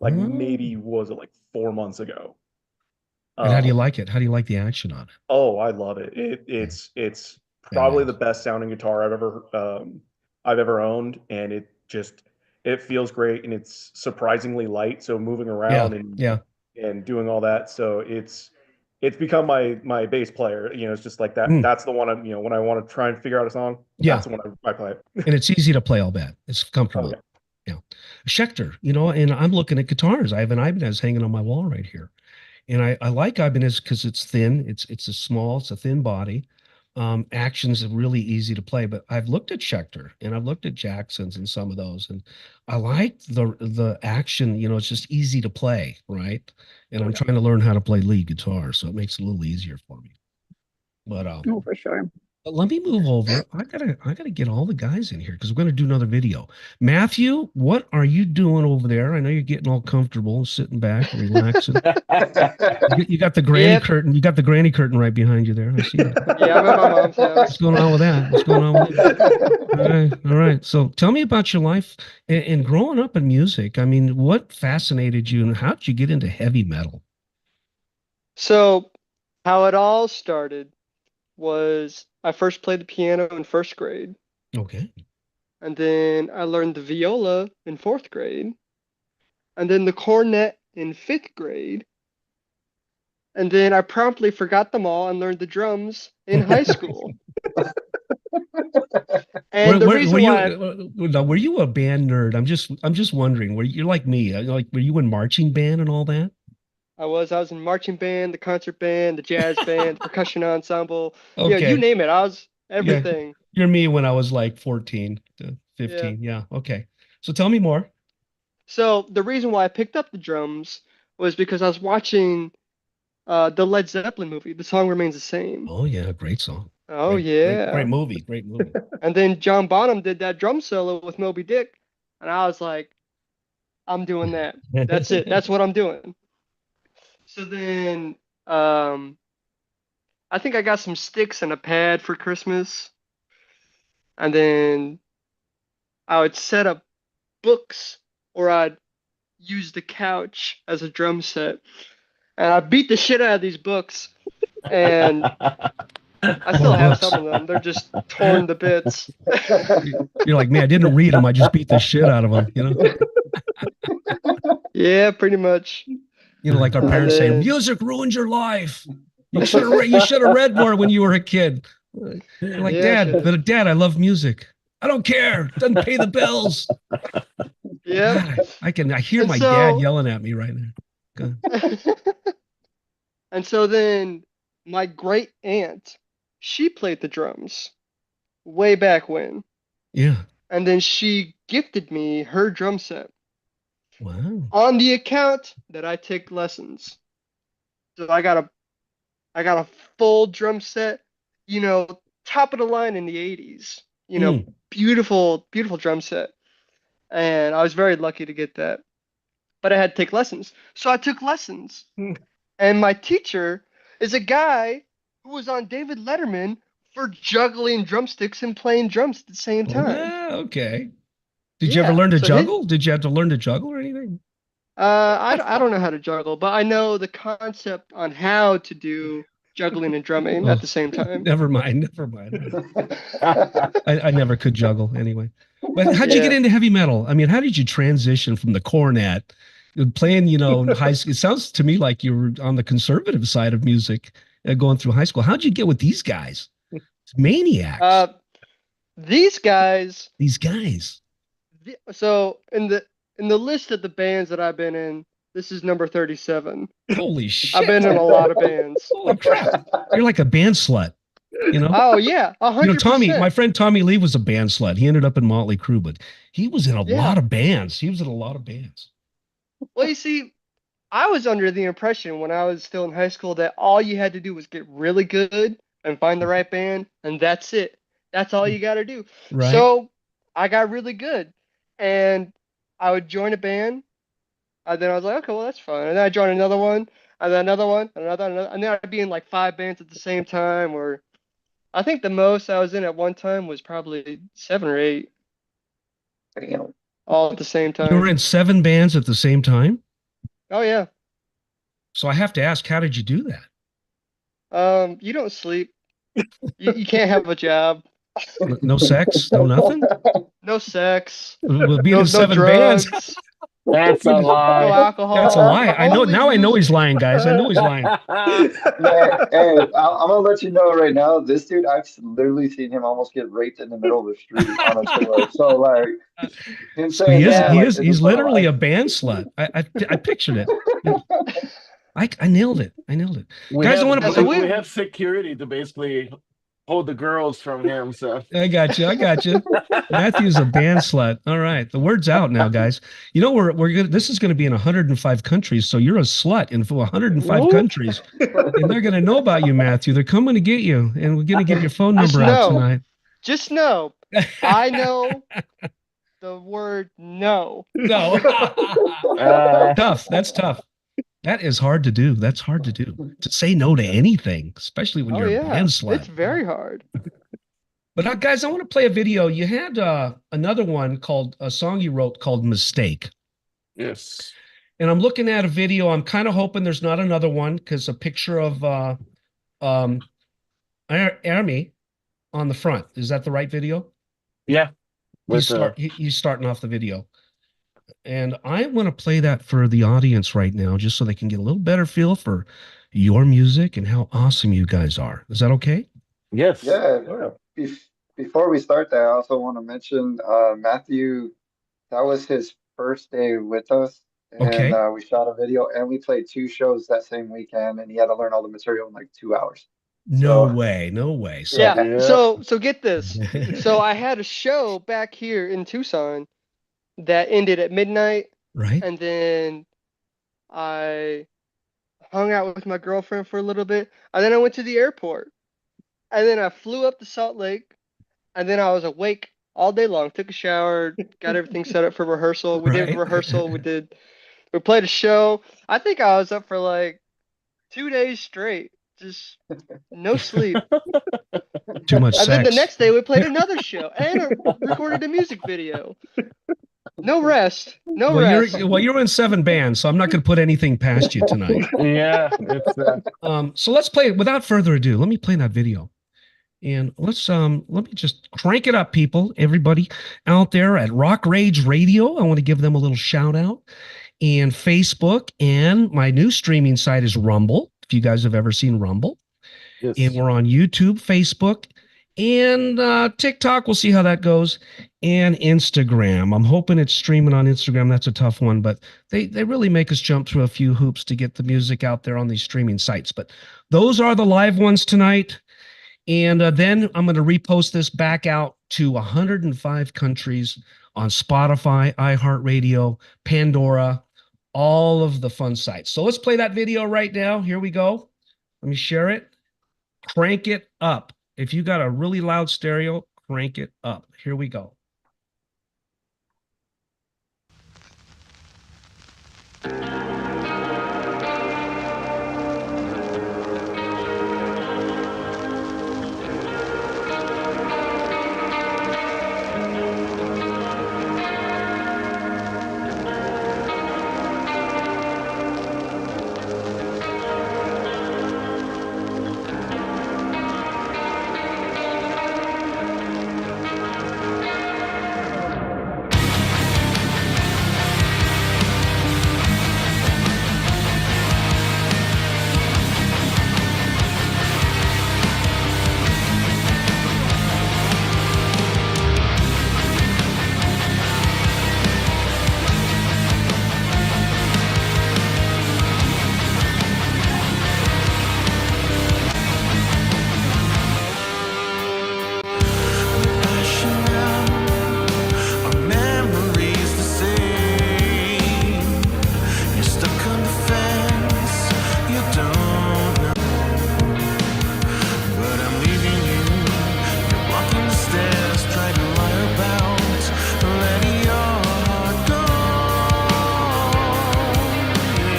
Maybe was it 4 months ago. And how do you like it? How do you like the action on it? Oh, I love it. It's probably the best sounding guitar I've ever owned, and it feels great, and it's surprisingly light. So moving around and doing all that, so it's become my bass player. It's just like that. That's the one when I want to try and figure out a song. That's the one I play. And it's easy to play. I'll bet it's comfortable. Yeah, Schecter. And I'm looking at guitars. I have an Ibanez hanging on my wall right here. And I like Ibanez because it's thin. It's a thin body. Actions are really easy to play. But I've looked at Schecter and I've looked at Jacksons and some of those, and I like the action. It's just easy to play, right? And I'm trying to learn how to play lead guitar, so it makes it a little easier for me. But for sure. But let me move over. I gotta get all the guys in here because we're gonna do another video. Matthew, what are you doing over there? I know you're getting all comfortable, sitting back, relaxing. You got the granny curtain. You got the granny curtain right behind you there. I see that. Yeah, I'm at my mom's house. What's going on with that? All right. So tell me about your life and growing up in music. I mean, what fascinated you, and how did you get into heavy metal? So, how it all started was I first played the piano in first grade. Okay. And then I learned the viola in fourth grade. And then the cornet in fifth grade. And then I promptly forgot them all and learned the drums in high school. And were you a band nerd? I'm just wondering. You're like me? Were you in marching band and all that? I was in marching band, the concert band, the jazz band, the percussion ensemble. Okay. Yeah, you name it. I was everything. Yeah. You're me when I was 14 to 15. Yeah. Okay. So tell me more. So the reason why I picked up the drums was because I was watching the Led Zeppelin movie. The Song Remains the Same. Oh yeah, great song. Oh yeah. Great movie. And then John Bonham did that drum solo with Moby Dick. And I was like, I'm doing that. That's it. That's what I'm doing. So then I think I got some sticks and a pad for Christmas. And then I would set up books, or I'd use the couch as a drum set. And I beat the shit out of these books. And I still What have books? some of them. They're just torn to bits. You're like, man, I didn't read them. I just beat the shit out of them. Yeah, pretty much. Like our And parents say, then music ruins your life. You should have read more when you were a kid. You're like, yeah, Dad, should've. but Dad, I love music. I don't care. It doesn't pay the bills. Yep. God, I hear And my dad so yelling at me right now. Go ahead. and so then my great aunt, she played the drums way back when. Yeah. And then she gifted me her drum set Wow. on the account that I take lessons. So I got a full drum set, top of the line in the 80s. Mm. Beautiful, beautiful drum set. And I was very lucky to get that. But I had to take lessons. So I took lessons. And my teacher is a guy who was on David Letterman for juggling drumsticks and playing drums at the same time. Wow. Okay. Did you ever Yeah. learn to So his juggle? Did you have to learn to juggle or anything? I don't know how to juggle, but I know the concept on how to do juggling and drumming at Oh, the same time. never mind. Never mind. I never could juggle anyway. But how'd you get Yeah. into heavy metal? I mean, how did you transition from the cornet playing, in high school? It sounds to me like you were on the conservative side of music going through high school. How'd you get with these guys? It's maniacs. Uh, these guys. These guys. So in the list of the bands that I've been in, this is number 37. Holy shit. I've been in a lot of bands. Holy crap. You're like a band slut. Oh yeah, 100%. Tommy, my friend Tommy Lee was a band slut. He ended up in Motley Crue, but he was in a lot of bands. Well, you see, I was under the impression when I was still in high school that all you had to do was get really good and find the right band, and that's it. That's all you got to do. Right. So I got really good, and I would join a band, and then I was like, okay, well, that's fine. And then I joined another one, and then another one, and another, and then I'd be in like 5 bands at the same time, or I think the most I was in at one time was probably 7 or 8, Damn. all at the same You were time. in 7 bands at the same time? Oh yeah. So I have to ask, how did you do that? You don't sleep. You can't have a job. No sex? No nothing? No sex. Well, being No, in no 7 drugs. bands? That's a No lie. alcohol. That's a lie. I know. Only Now I know music. he's lying, guys. I know he's lying. Yeah, hey, I'm gonna let you know right now. This dude, I've literally seen him almost get raped in the middle of the street on a tour. So like, him So saying he is. that, He like, is. this He's is what literally I- a band slut. I pictured it. I nailed it. I nailed it. We Guys, I have, wanna- So we have security to basically hold the girls from him. So I got you. Matthew's a band slut. All right, the word's out now, guys. We're gonna. This is going to be in 105 countries, so you're a slut in 105 Whoop. countries, and they're going to know about you, Matthew. They're coming to get you, and we're going to give your phone Just number out know. tonight. Just know, I know the word no. No, tough. That's tough. That is hard to do. That's hard to do. To say no to anything, especially when Oh you're a yeah, band slut. it's very hard. But guys, I want to play a video. You had another one called a song you wrote called "Mistake." yes, And I'm looking at a video. I'm kind of hoping there's not another one because a picture of Army on the front. Is that the right video? yeah. With He's starting off the video. And I want to play that for the audience right now, just so they can get a little better feel for your music and how awesome you guys are. Is that okay? yes, Yeah. Before we start that, I also want to mention Matthew. That was his first day with us, and Okay. we shot a video, and we played 2 shows that same weekend, and he had to learn all the material in like 2 hours. No So- way. No way. So, Yeah. Yeah. So get this. So I had a show back here in Tucson that ended at midnight, right? and then I hung out with my girlfriend for a little bit, and then I went to the airport, and then I flew up to Salt Lake, and then I was awake all day long. Took a shower, got everything set up for rehearsal. We did Right. rehearsal. We played a show. I think I was up for like 2 days straight, just no sleep. Too much And then the sex. next day we played another show and recorded a music video. No rest. No Well, rest. you're in 7 bands, so I'm not going to put anything past you tonight. Yeah, it's So let's play it. Without further ado, let me play that video. And let me just crank it up, people. Everybody out there at Rock Rage Radio, I want to give them a little shout out. And Facebook, and my new streaming site is Rumble. If you guys have ever seen Rumble. yes. And we're on YouTube, Facebook, and TikTok. We'll see how that goes. And Instagram. I'm hoping it's streaming on Instagram. That's a tough one, but they really make us jump through a few hoops to get the music out there on these streaming sites. But those are the live ones tonight. And then I'm going to repost this back out to 105 countries on Spotify, iHeartRadio, Pandora, all of the fun sites. So let's play that video right now. Here we go. Let me share it. Crank it up. If you got a really loud stereo, crank it up. Here we go. Our memories the same. You're stuck on the fence. You don't know, but I'm leaving you. You're walking the stairs, trying to lie about, letting your heart go.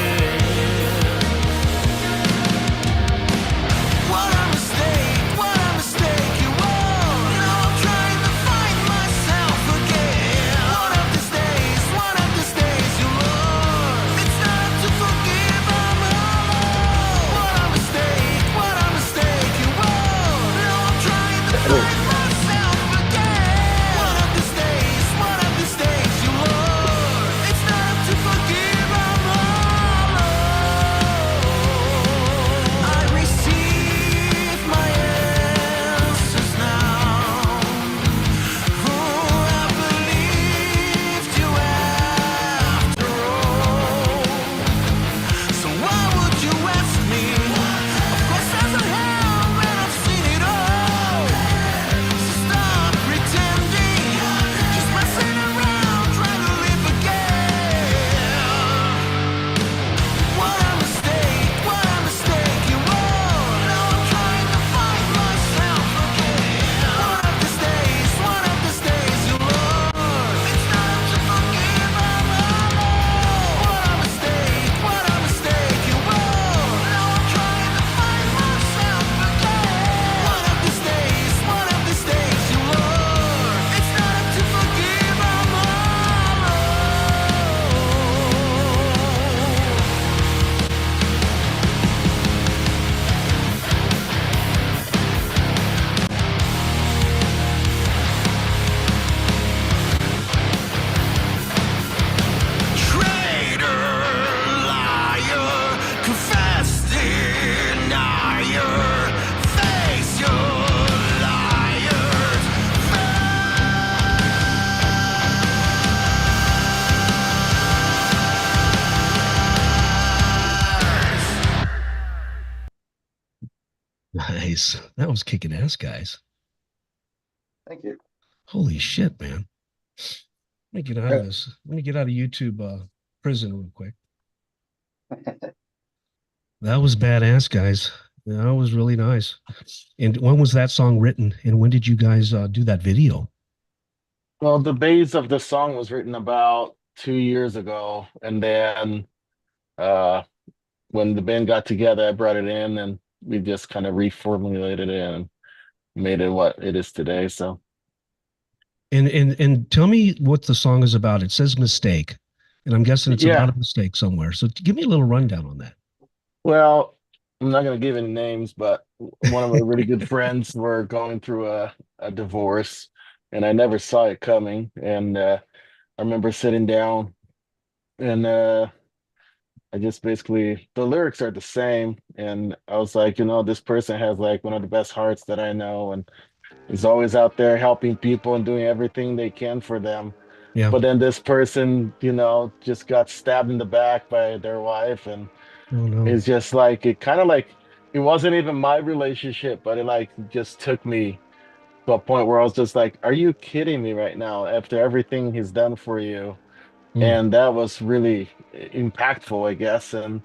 Yeah. What a mistake, what a mistake you were. Now I'm trying to find myself again. One of these days you learn. It's not to forgive, I'm alone. What a mistake you were. Now I'm trying to find myself again. One of these days you learn. It's not to forgive, I'm alone. I receive my answers now. I believed you after all. So why would you ask me? Of course there's a hell and I've seen it all. So stop pretending, just messing around, trying to live again. What a mistake you were. Now I'm trying to find myself again. One of these days you learn. It's not to forgive, I'm alone. What a mistake you were. Now I'm trying to find myself again. One of these days you learn. It's not to forgive, I'm alone. Traitor, liar, confess, denier, face your liars. Nice. That was kicking ass, guys. Thank you. Holy shit, man. Let me get out of this. Let me get out of YouTube prison real quick. That was badass, guys. That was really nice. And when was that song written? And when did you guys do that video? Well, the base of the song was written about 2 years ago, and then uh, when the band got together, I brought it in, and we just kind of reformulated it and made it what it is today. So, And tell me what the song is about. It says mistake, and I'm guessing it's about yeah. a mistake somewhere. So give me a little rundown on that. Well, I'm not gonna give any names, but one of my really good friends were going through a divorce, and I never saw it coming. And I remember sitting down, and I just basically the lyrics are the same, and I was like, this person has like one of the best hearts that I know, and is always out there helping people and doing everything they can for them. Yeah. But then this person, just got stabbed in the back by their wife, and Oh no. it's just like it kind of like it wasn't even my relationship, but it like just took me to a point where I was just like, "Are you kidding me right now?" After everything he's done for you, Mm. and that was really impactful, I guess. And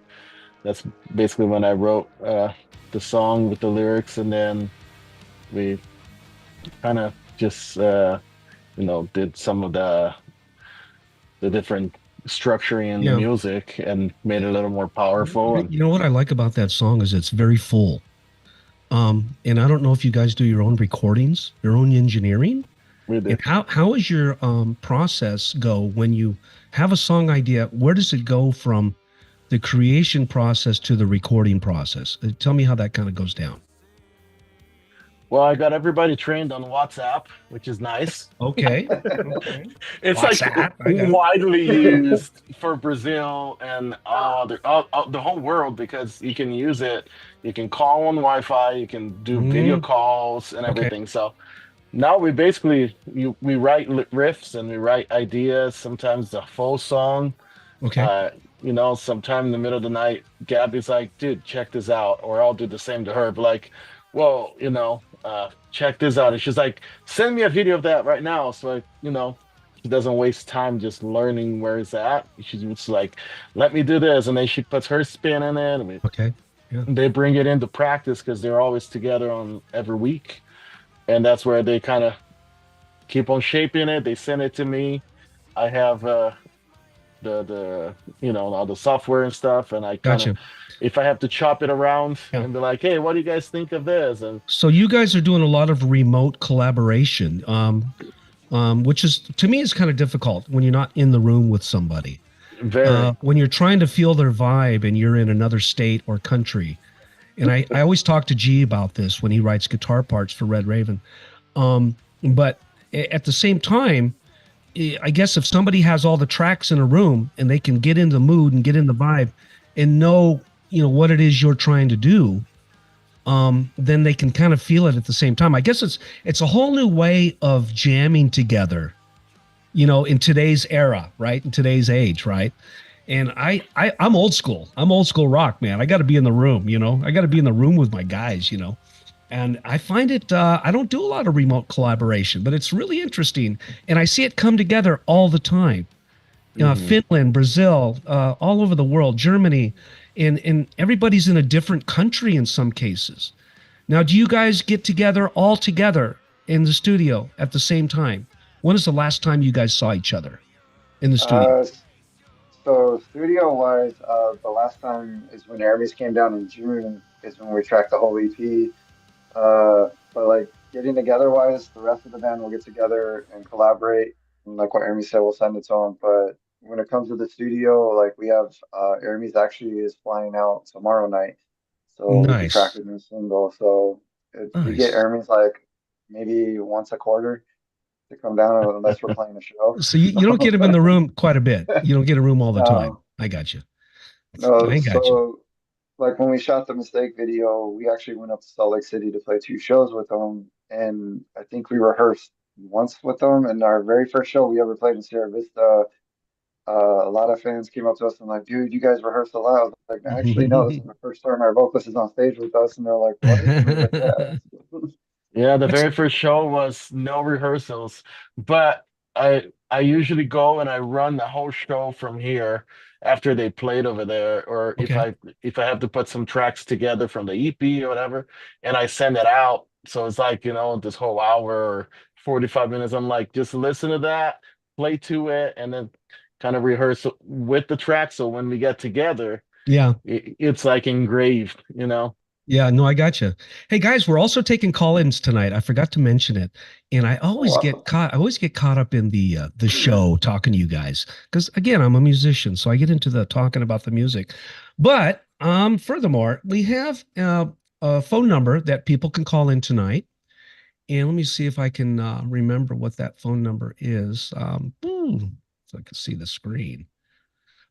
that's basically when I wrote the song with the lyrics, and then we kind of just did some of the different structuring in the Yeah. music and made it a little more powerful. And You know what I like about that song is it's very full. And I don't know if you guys do your own recordings, your own engineering. we And did. how is your process go when you have a song idea? Where does it go from the creation process to the recording process? Tell me how that kind of goes down. Well, I got everybody trained on WhatsApp, which is nice. Okay. Okay. It's like WhatsApp. I got it. widely used for Brazil and all the whole world because you can use it. You can call on Wi-Fi, you can do video Mm, calls and okay. everything. So now we basically we write riffs and we write ideas. Sometimes the full song. Okay. Uh, sometime in the middle of the night, Gabby's like, "Dude, check this out," or I'll do the same to her. But like, well, check this out. And she's like, "Send me a video of that right now." So she doesn't waste time just learning where it's at. She's just like, "Let me do this," and then she puts her spin in it. I mean, Okay. Yeah. they bring it into practice because they're always together on every week, and that's where they kind of keep on shaping it. They send it to me. I have the all the software and stuff, and I kind of Gotcha. if I have to chop it around Yeah. and be like, "Hey, what do you guys think of this?" And So you guys are doing a lot of remote collaboration, which is to me is kind of difficult when you're not in the room with somebody. very When you're trying to feel their vibe and you're in another state or country. And I always talk to G about this when he writes guitar parts for Red Raven. But at the same time, I guess if somebody has all the tracks in a room and they can get in the mood and get in the vibe and know, what it is you're trying to do, then they can kind of feel it at the same time. I guess it's a whole new way of jamming together, in today's era, right? In today's age, right? And I'm old school. I'm old school rock, man. I got to be in the room, I got to be in the room with my guys, And I find it, I don't do a lot of remote collaboration, but it's really interesting. And I see it come together all the time. Finland, Brazil, all over the world, Germany, and everybody's in a different country in some cases. Now, do you guys get together all together in the studio at the same time? When is the last time you guys saw each other in the studio? Uh, so studio wise, the last time is when Aramis came down in June is when we tracked the whole EP. But like getting together wise, the rest of the band will get together and collaborate. And like what Aramis said, we'll send it to them. But when it comes to the studio, like we have Aramis actually is flying out tomorrow night. So we can track Nice. the new single. So we get Nice. Aramis like maybe once a quarter to come down unless we're playing a show. So you don't get them in the room quite a bit. You don't get a room all the time. No, I got you. no. I got you. So like when we shot the Mistake video, we actually went up to Salt Lake City to play two shows with them, and I think we rehearsed once with them. And our very first show we ever played in Sierra Vista, a lot of fans came up to us and like, "Dude, you guys rehearsed a lot." I was like, "Actually, no, this is the first time our vocalist is on stage with us." And they're like, "What?" And I was like, "Yeah." yeah, the That's very first show was no rehearsals, but I usually go and I run the whole show from here after they played over there, or if okay. I have to put some tracks together from the EP or whatever, and I send it out. So it's like, this whole hour or 45 minutes, I'm like, just listen to that, play to it, and then kind of rehearse with the track. So when we get together, Yeah. it's like engraved. Yeah, no, I got you. Hey guys, we're also taking call-ins tonight. I forgot to mention it, and I always get caught. I always get caught up in the show talking to you guys because again, I'm a musician, so I get into the talking about the music. But furthermore, we have a phone number that people can call in tonight, and let me see if I can remember what that phone number is. So I can see the screen.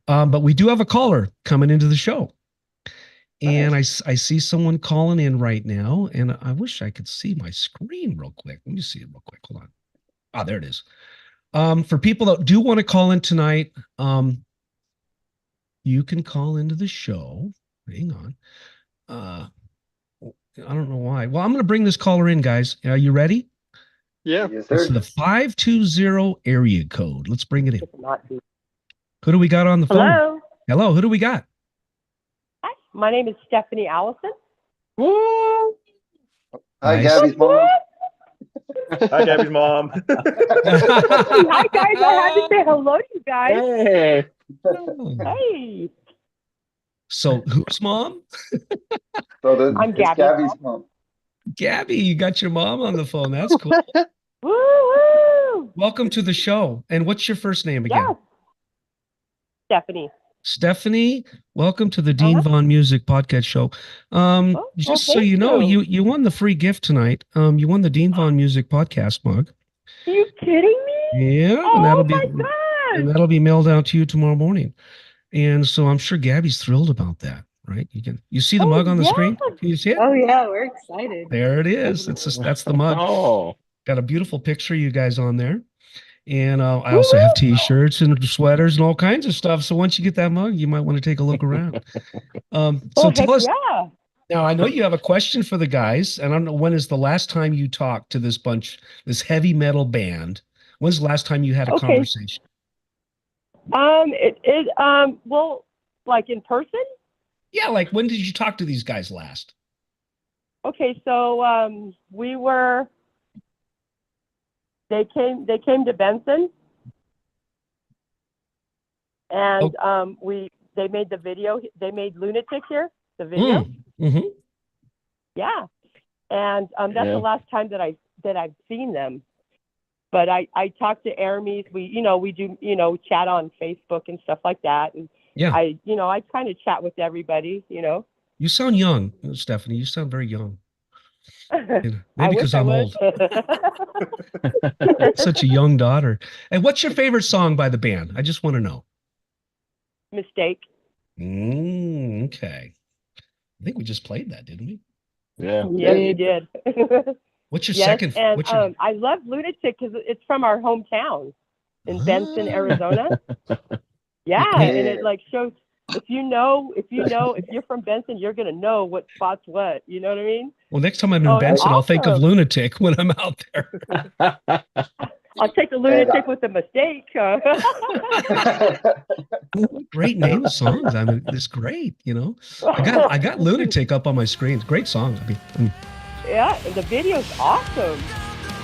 But we do have a caller coming into the show. And I see someone calling in right now, and I wish I could see my screen real quick. Let me see it real quick. Hold on. Ah, there it is. For people that do want to call in tonight, you can call into the show. Hang on. I don't know why. Well, I'm going to bring this caller in, guys. Are you ready? Yeah. Yes, It's sir. the 520 area code. Let's bring it in. Who do we got on the phone? Hello. Hello. Who do we got? Hi. My name is Stephanie Allison. Woo! Hi, Nice. Gabby's mom. Hi, Gabby's mom. Hi, guys. I had to say hello to you guys. Hey. Hey. So who's mom? I'm It's Gabby's Gabby's mom. Gabby, you got your mom on the phone. That's cool. Woo woo. Welcome to the show. And what's your first name again? Yes. Stephanie. Stephanie, welcome to the Dean Vaughn Music Podcast Show. Just so thank you know, you. you won the free gift tonight. You won the Dean Vaughn Music Podcast mug. Are you kidding me? Yeah, Oh and my that'll be mailed out to you tomorrow morning. And so I'm sure Gabby's thrilled about that, right? You see the mug on the screen? Can you see it? Oh yeah, we're excited. There it is. That's the mug. Oh. Got a beautiful picture of you guys on there. And I also have T-shirts and sweaters and all kinds of stuff. So once you get that mug, you might want to take a look around. So tell us. Yeah. Now, I know you have a question for the guys, and I don't know when is the last time you talked to this this heavy metal band. When's the last time you had a conversation? Well, like in person? Yeah, like when did you talk to these guys last? Okay, so they came to Benson, and they made the video. They made Lunatic here, the video. Mm-hmm. Yeah, and that's the last time that I've seen them. But I talked to Aramis. We do chat on Facebook and stuff like that. And yeah, I kind of chat with everybody. You sound young, Stephanie. You sound very young. Maybe because I I'm was. old. Such a young daughter. And what's your favorite song by the band? I just want to know. Mistake. Okay. I think we just played that, didn't we? Yeah. Yeah, you did. What's your yes, second? And I love Lunatic because it's from our hometown in Benson, Arizona. Yeah, and it like shows if you're from Benson, you're gonna know what spot's what. You know what I mean? Well, next time I'm in Benson, I'll think of Lunatic when I'm out there. I'll take the Lunatic with a mistake. Great name of songs. I mean, it's great. I got Lunatic up on my screen. Great song. I mean, yeah, and the video's awesome.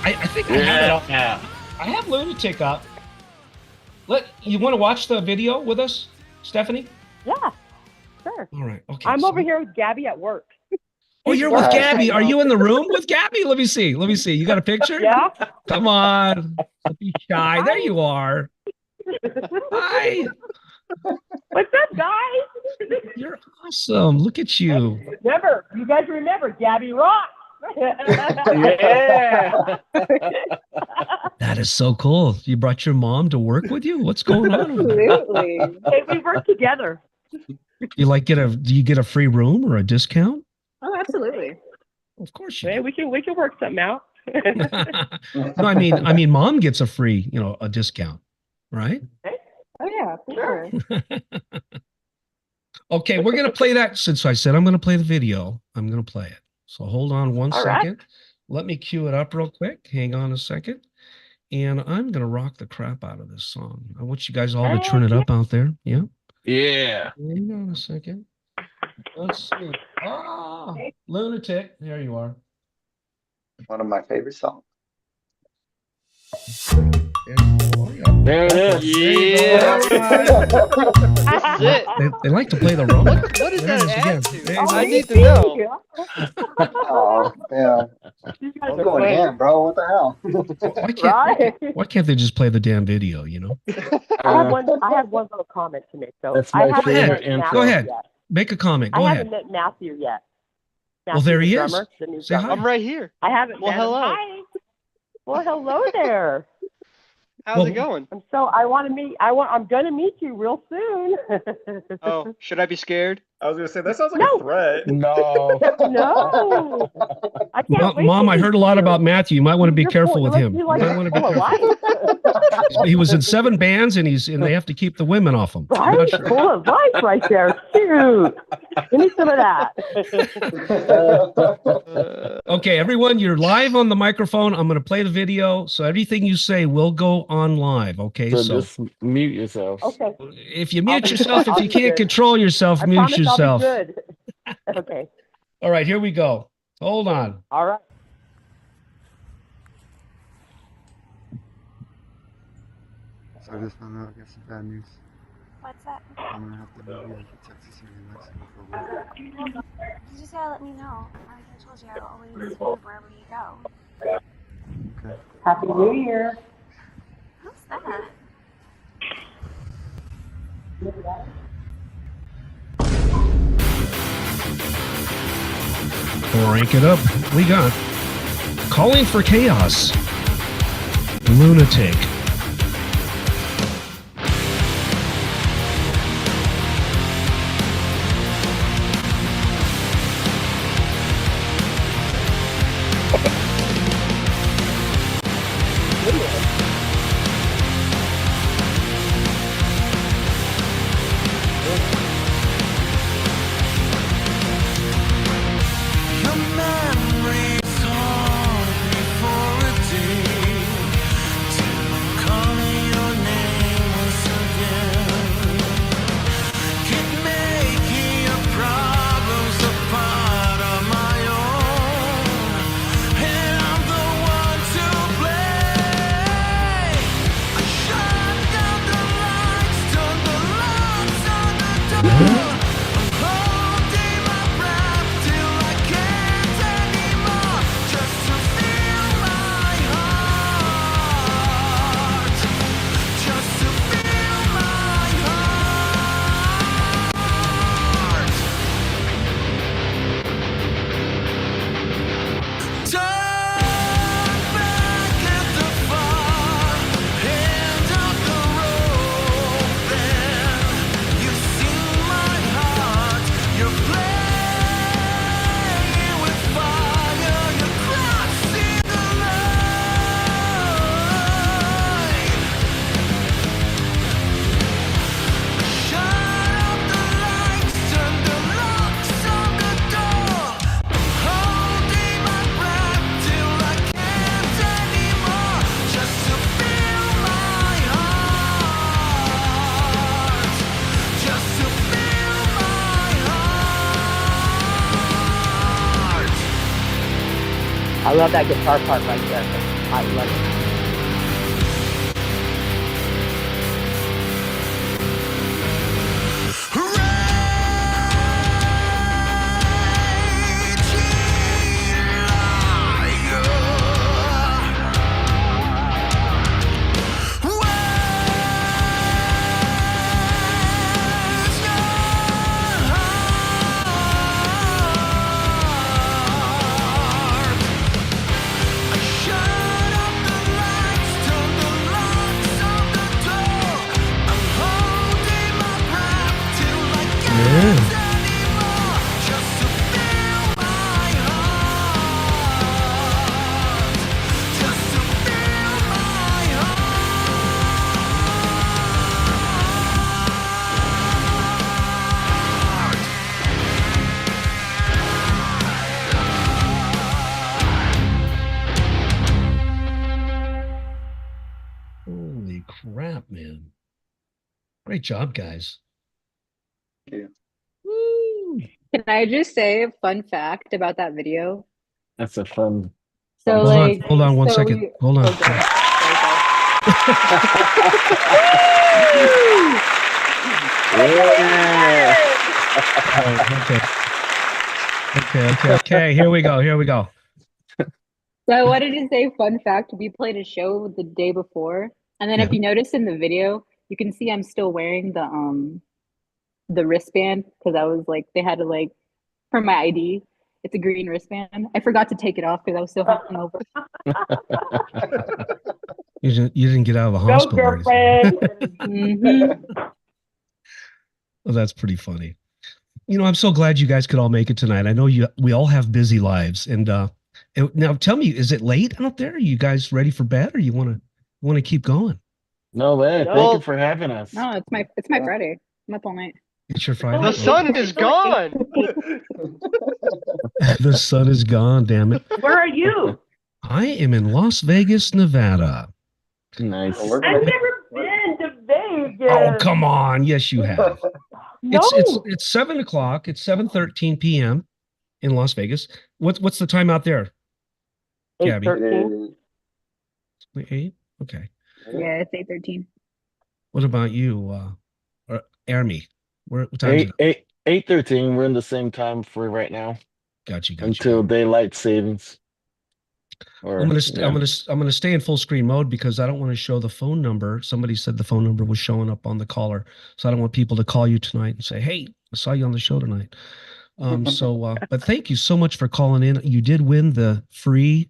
I think I have it up. Yeah. I have Lunatic up. You want to watch the video with us, Stephanie? Yeah, sure. All right. Okay. I'm over here with Gabby at work. Oh, you're with Gabby. Are you in the room with Gabby? Let me see. You got a picture? Yeah. Come on. Don't be shy. There you are. Hi. What's up, guys? You're awesome. Look at you. You guys remember Gabby rocks. Yeah. That is so cool. You brought your mom to work with you? What's going on? Absolutely. Hey, we work together. Do you get a free room or a discount? Oh, absolutely. Of course you Hey, we can work something out. No, I mean mom gets a free, a discount, right? Oh yeah, for sure. Okay, we're gonna play that. Since I said I'm gonna play the video, I'm gonna play it. So hold on one second. Right. Let me cue it up real quick. Hang on a second. And I'm going to rock the crap out of this song. I want you guys all to turn it up out there. Yeah? Yeah. Hang on a second. Let's see. Lunatic. There you are. One of my favorite songs. There it is. Yeah. This is it. They like to play the rumble. What is There it that is ad again. to? There you I go. need to know. Oh, yeah. You guys I'm are going funny. ham, bro. What the hell? Why can't they just play the damn video, you know? I have one little comment to make. So That's I my haven't favorite met intro. Matthew Go ahead. yet. Make a comment. Go I ahead. haven't met Matthew yet. Well, there the he drummer, is. The new Say drummer. hi. I'm right here. I haven't Well, met him. hello. Hi. Well, hello there. How's it going? I'm gonna meet you real soon. Oh, should I be scared? I was gonna say that sounds like No. a threat. No. No. I can't wait. Mom, to I meet heard a lot you. about Matthew. You might want to be You're careful full- with you're him. like- You might want to be full of careful. life. He was in 7 bands, and they have to keep the women off him. I'm Right? not sure. Full of life right there. Shoot. Give me some of that. Okay, everyone, you're live on the microphone. I'm going to play the video, so everything you say will go on live. Okay, So so just mute yourselves. Okay. if you mute I'll be yourself, good. if I'll you be can't good. control yourself, I mute promise yourself. I'll be good. Okay. All right, here we go. Hold on. All right. So I just found out I got some bad news. What's that? I'm gonna have to move you to Texas or New Mexico for work. You just gotta let me know. Like I told you, I'll always move wherever you go. Okay. Happy New Year. Who's that? Rank it up. We got Calling for Chaos, Lunatic, Your memories haunt me for a day, till calling your name once again. Keep making your problems a part of my own, and I'm the one to blame. I shut down the lights, turn the lights on the door. Holding my breath till I can't anymore, just to feel my heart, just to feel my heart. Turn back at the far end of the road, then you see my heart. You're playing with fire. You're crossing the line. Shut up the lights, turn the locks on the door. I'm holding my breath till I can't anymore, just to feel my heart, just to feel my heart. I love that guitar part right there. I love it. Yeah. Holy crap, man. Great job, guys. Thank you. Woo. Can I just say a fun fact about that video? That's a fun So Hold on one so second. we- Hold on. oh, sorry. Yeah. Okay. Here we go. So I wanted to say, fun fact, we played a show the day before, and then Yeah. if you notice in the video, you can see I'm still wearing the wristband because I was like they had to like for my ID. It's a green wristband. I forgot to take it off because I was so hungover. You didn't get out of the Go, hospital. or anything. girlfriend. Mhm. Well, that's pretty funny. I'm so glad you guys could all make it tonight. I know we all have busy lives. And now tell me, is it late out there? Are you guys ready for bed or you want to keep going? No, man. Thank you for having us. No, it's my Friday. I'm up all night. It's your Friday? The sun is gone. The sun is gone, damn it. Where are you? I am in Las Vegas, Nevada. Nice. Well, I've never been to Vegas. Oh, come on. Yes, you have. No. It's 7 o'clock. It's 7:13 p.m. in Las Vegas. What's the time out there? Gabby? 8:13. 8? Okay. Yeah, it's 8:13. What about you, Army? What time is it? 8:13. We're in the same time for right now. Got you. Until daylight savings. I'm gonna stay in full screen mode because I don't want to show the phone number. Somebody said the phone number was showing up on the caller, so I don't want people to call you tonight and say, "Hey, I saw you on the show tonight." But thank you so much for calling in. You did win the free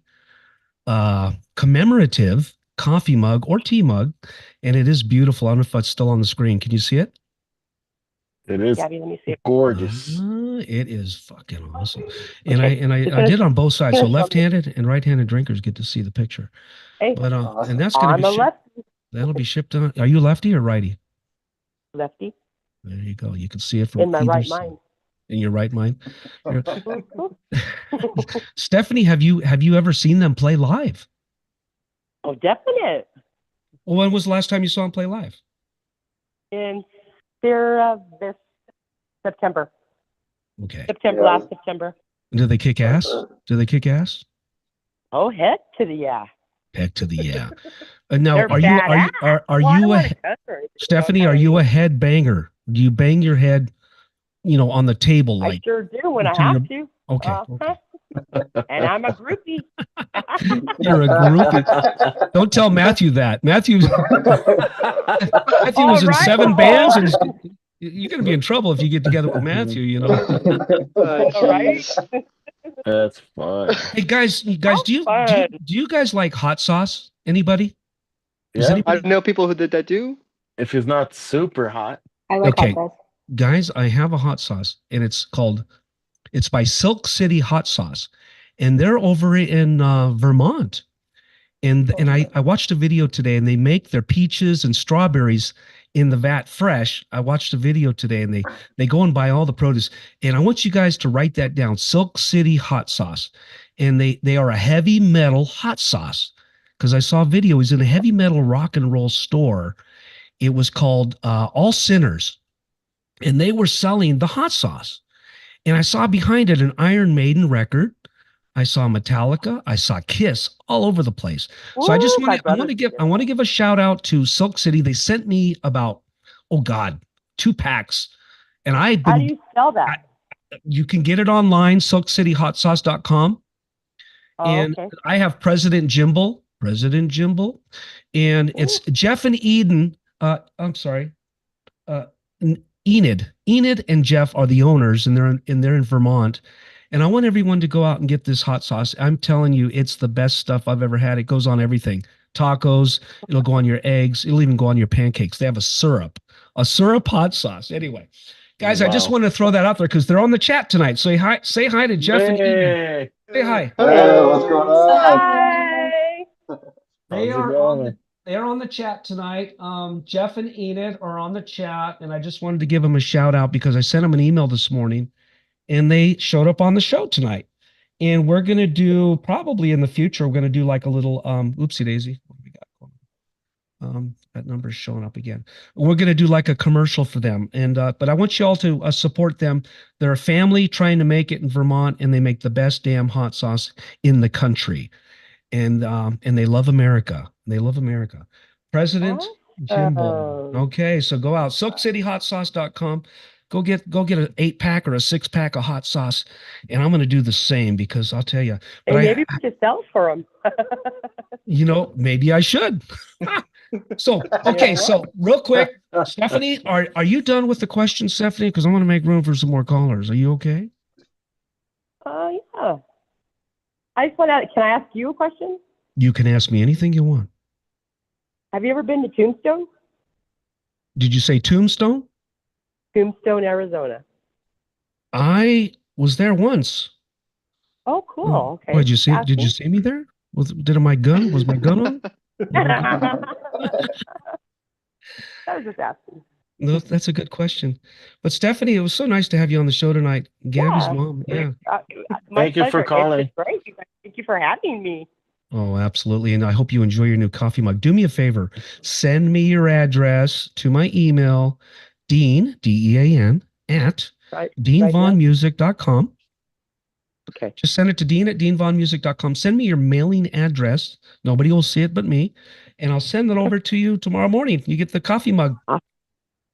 commemorative coffee mug or tea mug, and it is beautiful. I don't know if it's still on the screen. Can you see it? It is Gabby, let me see it. gorgeous. It is fucking awesome. And I did on both sides. So left-handed and right-handed drinkers get to see the picture. Hey, But and that's gonna I'm a lefty. that'll be shipped on. Are you lefty or righty? Lefty. There you go. You can see it from In my either right side. mind. In your right mind. Stephanie, have you ever seen them play live? Oh, definite. Well, when was the last time you saw them play live? In this September. Okay. Last September. Do they kick ass? Oh, heck to the yeah. Heck to the yeah. Now, They're are you badass. are Well, I you don't a wanna cuss or anything, Stephanie? but Are you a head banger? Do you bang your head, on the table I like? sure do when I until have you're- to. Okay. Uh-huh. And I'm a groupie. You're a groupie. Don't tell Matthew that. Matthew was in 7 bands, and you're going to be in trouble if you get together with Matthew. All right. That's fun. Hey guys, do you guys like hot sauce? Anybody? Does Yeah. anybody? I know people who did that too. If it's not super hot. I like Okay. hot sauce. Guys, I have a hot sauce, and it's by Silk City Hot Sauce, and they're over in Vermont. And I watched a video today, and they make their peaches and strawberries in the vat fresh. I watched a video today, and they go and buy all the produce. And I want you guys to write that down: Silk City Hot Sauce, and they are a heavy metal hot sauce. Because I saw a video, it was in a heavy metal rock and roll store. It was called All Sinners, and they were selling the hot sauce. And I saw behind it an Iron Maiden record. I saw Metallica. I saw Kiss all over the place. So I just want to give a shout out to Silk City. They sent me about 2 packs, and How do you spell that? You can get it online, silkcityhotsauce.com. And okay. I have President Jimble, and it's Jeff and Eden. I'm sorry, Enid and Jeff are the owners, and they're in Vermont. And I want everyone to go out and get this hot sauce. I'm telling you, it's the best stuff I've ever had. It goes on everything. Tacos, it'll go on your eggs, it'll even go on your pancakes. They have a syrup hot sauce. Anyway, guys, I just want to throw that out there because they're on the chat tonight. Say hi to Jeff and Eden. Say hi. Hey, what's going on? Hi. They are on the chat tonight. Jeff and Enid are on the chat, and I just wanted to give them a shout out because I sent them an email this morning, and they showed up on the show tonight. And we're gonna do probably in the future. We're gonna do like a little oopsie daisy. What do we got? That number's showing up again. We're gonna do like a commercial for them, and but I want you all to support them. They're a family trying to make it in Vermont, and they make the best damn hot sauce in the country. and they love America. They love America. President Jim Bolton. Awesome. Okay, so go out silkcityhotsauce.com. Go get an 8-pack or a 6-pack of hot sauce, and I'm going to do the same because I'll tell you. But And maybe we should sell for them. you know, maybe I should. So okay, so real quick, Stephanie, are you done with the questions, Stephanie? Because I want to make room for some more callers. Are you okay? Yeah. I just want to. Can I ask you a question? You can ask me anything you want. Have you ever been to Tombstone? Did you say Tombstone? Tombstone, Arizona. I was there once. Oh, cool. Okay. Did you see? Did you see me there? Was my gun on? I was just asking. No, that's a good question. But Stephanie, it was so nice to have you on the show tonight. Gabby's mom. Yeah. Thank you for calling. Great. Thank you for having me. Oh, absolutely. And I hope you enjoy your new coffee mug. Do me a favor. Send me your address to my email, Dean, D-E-A-N, at deanvaughnmusic.com. Okay. Just send it to Dean at deanvaughnmusic.com. Send me your mailing address. Nobody will see it but me. And I'll send it over to you tomorrow morning. You get the coffee mug.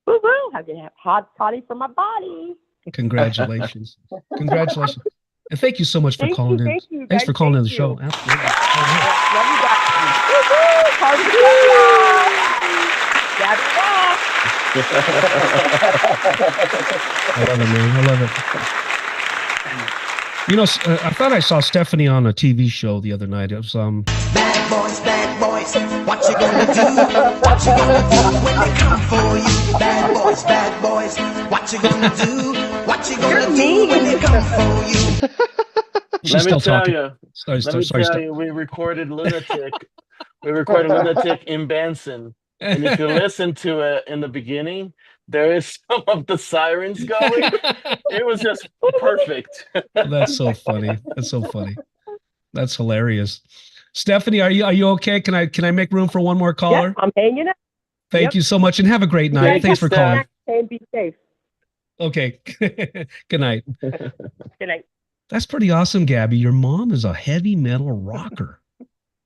Woo-hoo! I can have hot totty for my body. Congratulations. Congratulations. And thank you so much for calling in. Thank you, Thanks guys. for calling in the Thank show. you. Absolutely. Love you guys. Woo-hoo! Party rock! Gabby rock! I love it, man. I love it. You know, I thought I saw Stephanie on a TV show the other night. It was Bad boys, what you gonna do? What you gonna do when they come for you? Bad boys, what you gonna do? What you gonna do when they come for you? she's Let still me tell talking. you. Sorry, Let me tell you, we recorded Lunatic. We recorded Lunatic in Benson. And if you listen to it in the beginning, there is some of the sirens going. It was just perfect. That's so funny. That's so funny. That's hilarious. Stephanie, are you okay? Can I make room for one more caller? Yep, I'm hanging up. Thank you so much, and have a great night. Thanks for calling. And be safe. Okay. Good night. Good night. That's pretty awesome, Gabby. Your mom is a heavy metal rocker.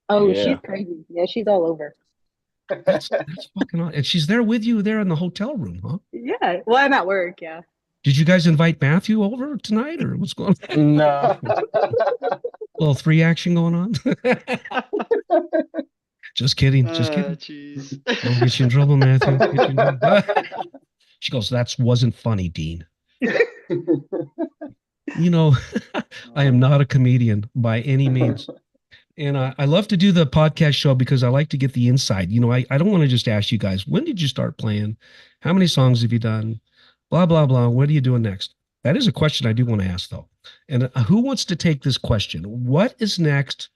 Oh, Yeah. she's crazy. Yeah, she's all over. That's fucking awesome. And she's there with you there in the hotel room, huh? Yeah. Well, I'm at work. Yeah. Did you guys invite Matthew over tonight, or what's going on? No. Little 3 action going on. Just kidding. Just kidding. Jeez. Don't get you in trouble, Matthew. Get you in trouble. She goes, "That wasn't funny, Dean." You know, I am not a comedian by any means. And I love to do the podcast show because I like to get the inside. You know, I don't want to just ask you guys, when did you start playing? How many songs have you done? Blah, blah, blah. What are you doing next? That is a question I do want to ask, though. And who wants to take this question? What is next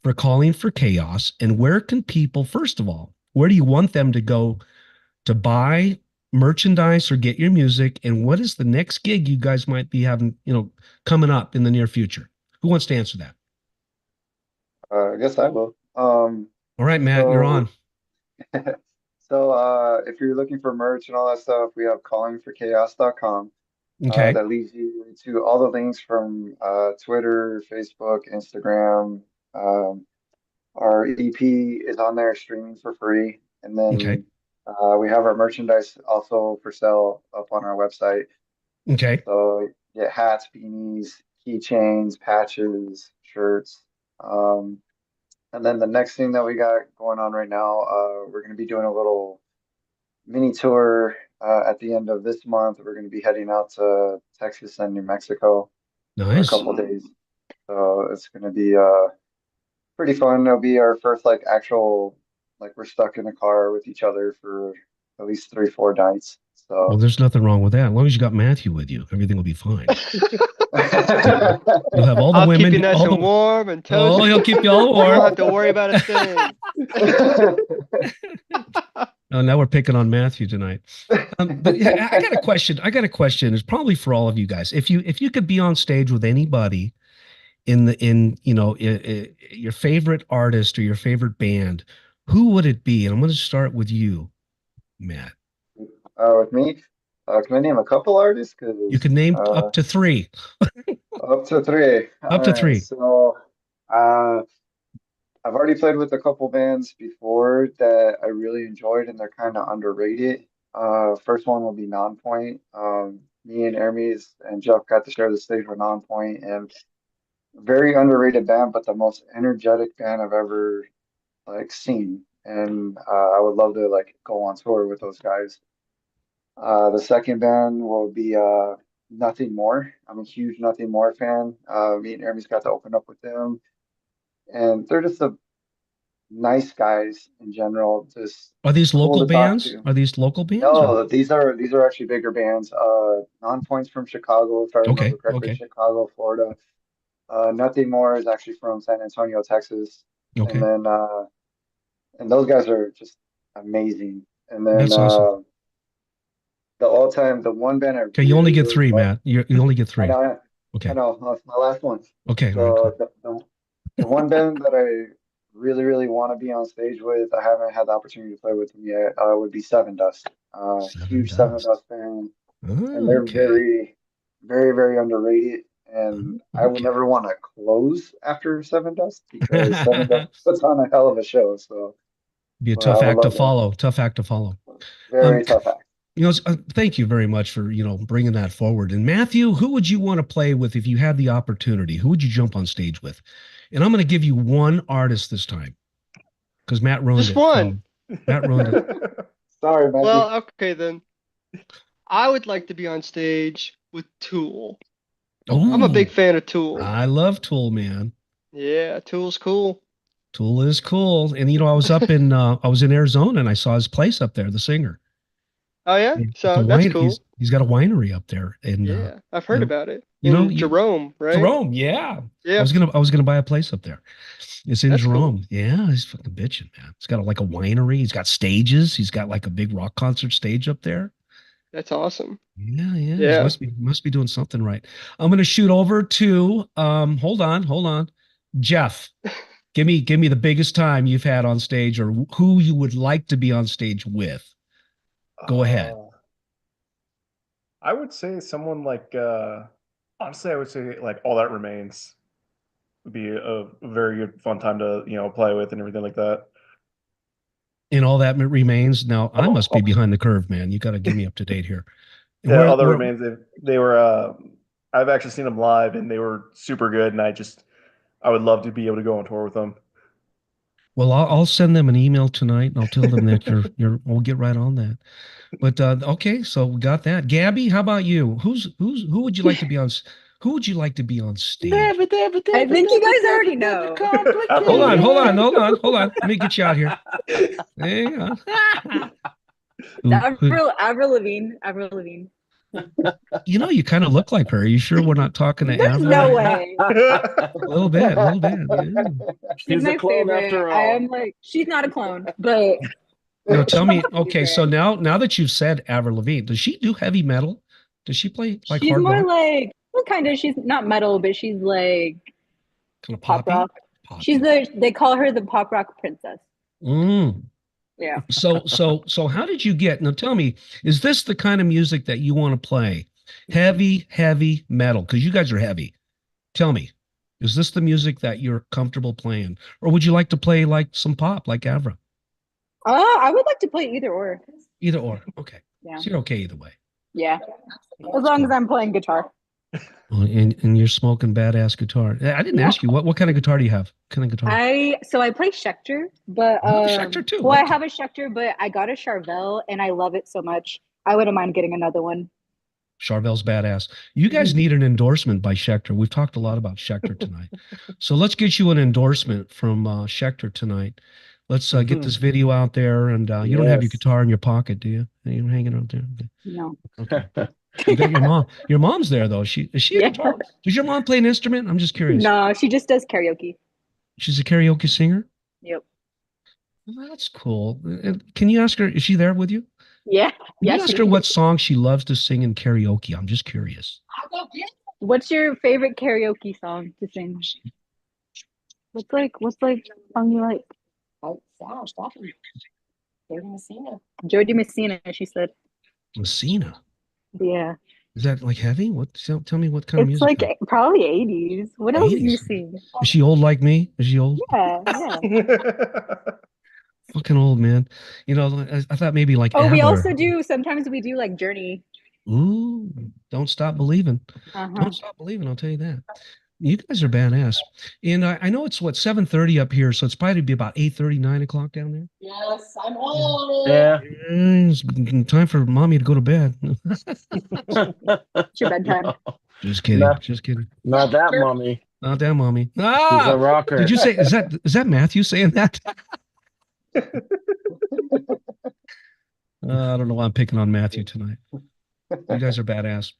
for Calling for Chaos? And where can people, first of all, where do you want them to go to buy merchandise or get your music? And what is the next gig you guys might be having, coming up in the near future? Who wants to answer that? I guess I will. All right, Matt, you're on. So if you're looking for merch and all that stuff, we have callingforchaos.com. Okay. That leads you to all the links from Twitter, Facebook, Instagram. Our EP is on there streaming for free. And then we have our merchandise also for sale up on our website. Okay. So get hats, beanies, keychains, patches, shirts. And then the next thing that we got going on right now, we're going to be doing a little mini tour at the end of this month. We're going to be heading out to Texas and New Mexico for a couple days. So it's going to be pretty fun. It'll be our first actual, we're stuck in a car with each other for at least 3-4 nights. So well, there's nothing wrong with that. As long as you got Matthew with you, everything will be fine. You'll have all the women. Keep you nice and warm and toasty. Oh, he'll keep you all warm. You don't have to worry about a thing. Oh, now we're picking on Matthew tonight. But yeah, I got a question. It's probably for all of you guys. If you could be on stage with anybody in your favorite artist or your favorite band, who would it be? And I'm going to start with you, Matt. With me, can I name a couple artists? You can name up to 3. Up to 3. Up to 3. So, I I've already played with a couple bands before that I really enjoyed, and they're kind of underrated. First one will be Nonpoint. Me and Hermes and Jeff got to share the stage with Nonpoint, and very underrated band, but the most energetic band I've ever like seen. And I would love to like go on tour with those guys. The second band will be Nothing More. I'm a huge Nothing More fan. Me and Hermes got to open up with them, and they're just a nice guys in general. Just Are these cool local to talk bands? to. Are these local bands or No, these are actually bigger bands. Non-Points from Chicago, if I okay, remember correctly, okay, Chicago, Florida. Nothing More is actually from San Antonio, Texas. And okay. then and those guys are just amazing. And then That's awesome. the one band I Okay, you only really, get really three, love. Matt. You only get I three. know, I Okay. know, that's my last one. Okay. All right, So cool. the one band that I really, really want to be on stage with, I haven't had the opportunity to play with them yet, would be Seven Dust. Seven Huge Seven Dust. Dust fan, and Oh, they're okay. very, very, very underrated. And Oh, I will okay. never want to close after Seven Dust because Seven Dust puts on a hell of a show. So, Be a but I tough would act to love to. follow. Tough act to follow. Very tough act. Thank you very much for bringing that forward. And Matthew, who would you want to play with if you had the opportunity? Who would you jump on stage with? And I'm going to give you one artist this time because Matt ruined Just it. So one. Matt ruined it. Sorry, Matthew. Well, okay then. I would like to be on stage with Tool. I'm a big Oh, fan of Tool. I love Tool, man. Yeah, Tool's cool. Tool is cool. And I was up in I was in Arizona and I saw his place up there, the singer. Oh yeah, At the so that's wine, cool. he's got a winery up there, and Yeah, I've you heard know, about it you know, in you Jerome, right? Jerome, yeah. Yeah, I was gonna buy a place up there. It's in that's cool. Jerome. Yeah, he's fucking bitching, man. He's got like a winery. He's got stages. He's got like a big rock concert stage up there. That's awesome. Yeah, yeah. He Yeah. must be doing something right. I'm gonna shoot over to hold on. Jeff, give me the biggest time you've had on stage or who you would like to be on stage with. Go ahead. I would say someone like honestly, I would say like All That Remains would be a very good fun time to play with and everything like that. And all that remains. Now I must be behind the curve, man. You got to give me up to date here. And Yeah, All That where Remains. They were. I've actually seen them live, and they were super good. And I would love to be able to go on tour with them. well, I'll send them an email tonight and I'll tell them that we'll get right on that. But okay, so we got that. Gabby, how about you? Who would you like to be on? Who would you like to be on stage? I think you guys already know. Hold on. Let me get you out here. Hang on. Avril Lavigne. Avril Lavigne. You kind of look like her. Are you sure we're not talking to There's Avril? no way. A little bit. Yeah. She's my favorite. I am like, she's not a clone, but Tell me. Okay, so now that you've said Avril Lavigne, does she do heavy metal? Does she play like she's hard more rock? like, well, kind of. She's not metal, but she's like Kind of pop poppy? rock. Poppy. They call her the pop rock princess. Yeah. So how did you get? Now tell me, is this the kind of music that you want to play? Heavy metal, because you guys are heavy. Tell me, is this the music that you're comfortable playing, or would you like to play like some pop, like Avril? I would like to play either or. Either or. Okay. Yeah. So you're okay either way. Yeah. As long as I'm playing guitar. Oh, and you're smoking badass guitar. I didn't ask you what kind of guitar do you have? What kind of guitar? I play Schecter, but Schecter too. Well, okay. I have a Schecter, but I got a Charvel and I love it so much. I wouldn't mind getting another one. Charvel's badass. You guys need an endorsement by Schecter. We've talked a lot about Schecter tonight. So let's get you an endorsement from Schecter tonight. Let's get this video out there. And you don't have your guitar in your pocket, do you? Are you hanging out there? Okay. No. Okay. You got your mom. Your mom's there though. Is she a guitar? Does your mom play an instrument? I'm just curious. No, she just does karaoke. She's a karaoke singer? Yep. Well, that's cool. Can you ask her? Is she there with you? Yeah. Can you ask her what song she loves to sing in karaoke? I'm just curious. What's your favorite karaoke song to sing? What's like song you like? Jody Messina, she said. Messina. Yeah. Is that like heavy? What? Tell me what kind of It's music. like probably 80s. What else do you 80s. see? Is she old like me? Is she old? Yeah, yeah. Fucking old, man. You know, I thought maybe like Oh, we ABBA. also do, sometimes we do like Journey. Ooh, don't stop believing. Uh-huh. Don't stop believing. I'll tell you that. You guys are badass. And I know it's what 7:30 up here, so it's probably be about 8:30, 9 o'clock down there. Yes, I'm home. Yeah. It's time for mommy to go to bed. It's your bedtime. Just kidding. Not, Just kidding. not that mommy. Not that mommy. She's Ah, a rocker. did you say is that Matthew saying that? I don't know why I'm picking on Matthew tonight. You guys are badass.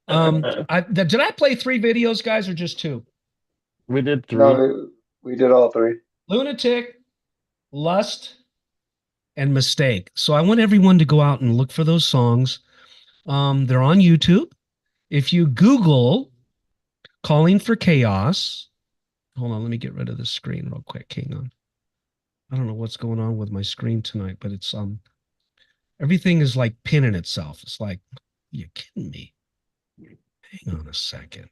Did I play 3 videos, guys, or just 2? We did 3. No, we did all 3. Lunatic, Lust, and Mistake. So I want everyone to go out and look for those songs. They're on YouTube. If you Google Calling for Chaos, hold on, let me get rid of the screen real quick. Hang on. I don't know what's going on with my screen tonight, but it's everything is like pinning itself. It's like, you're kidding me. Hang on a second.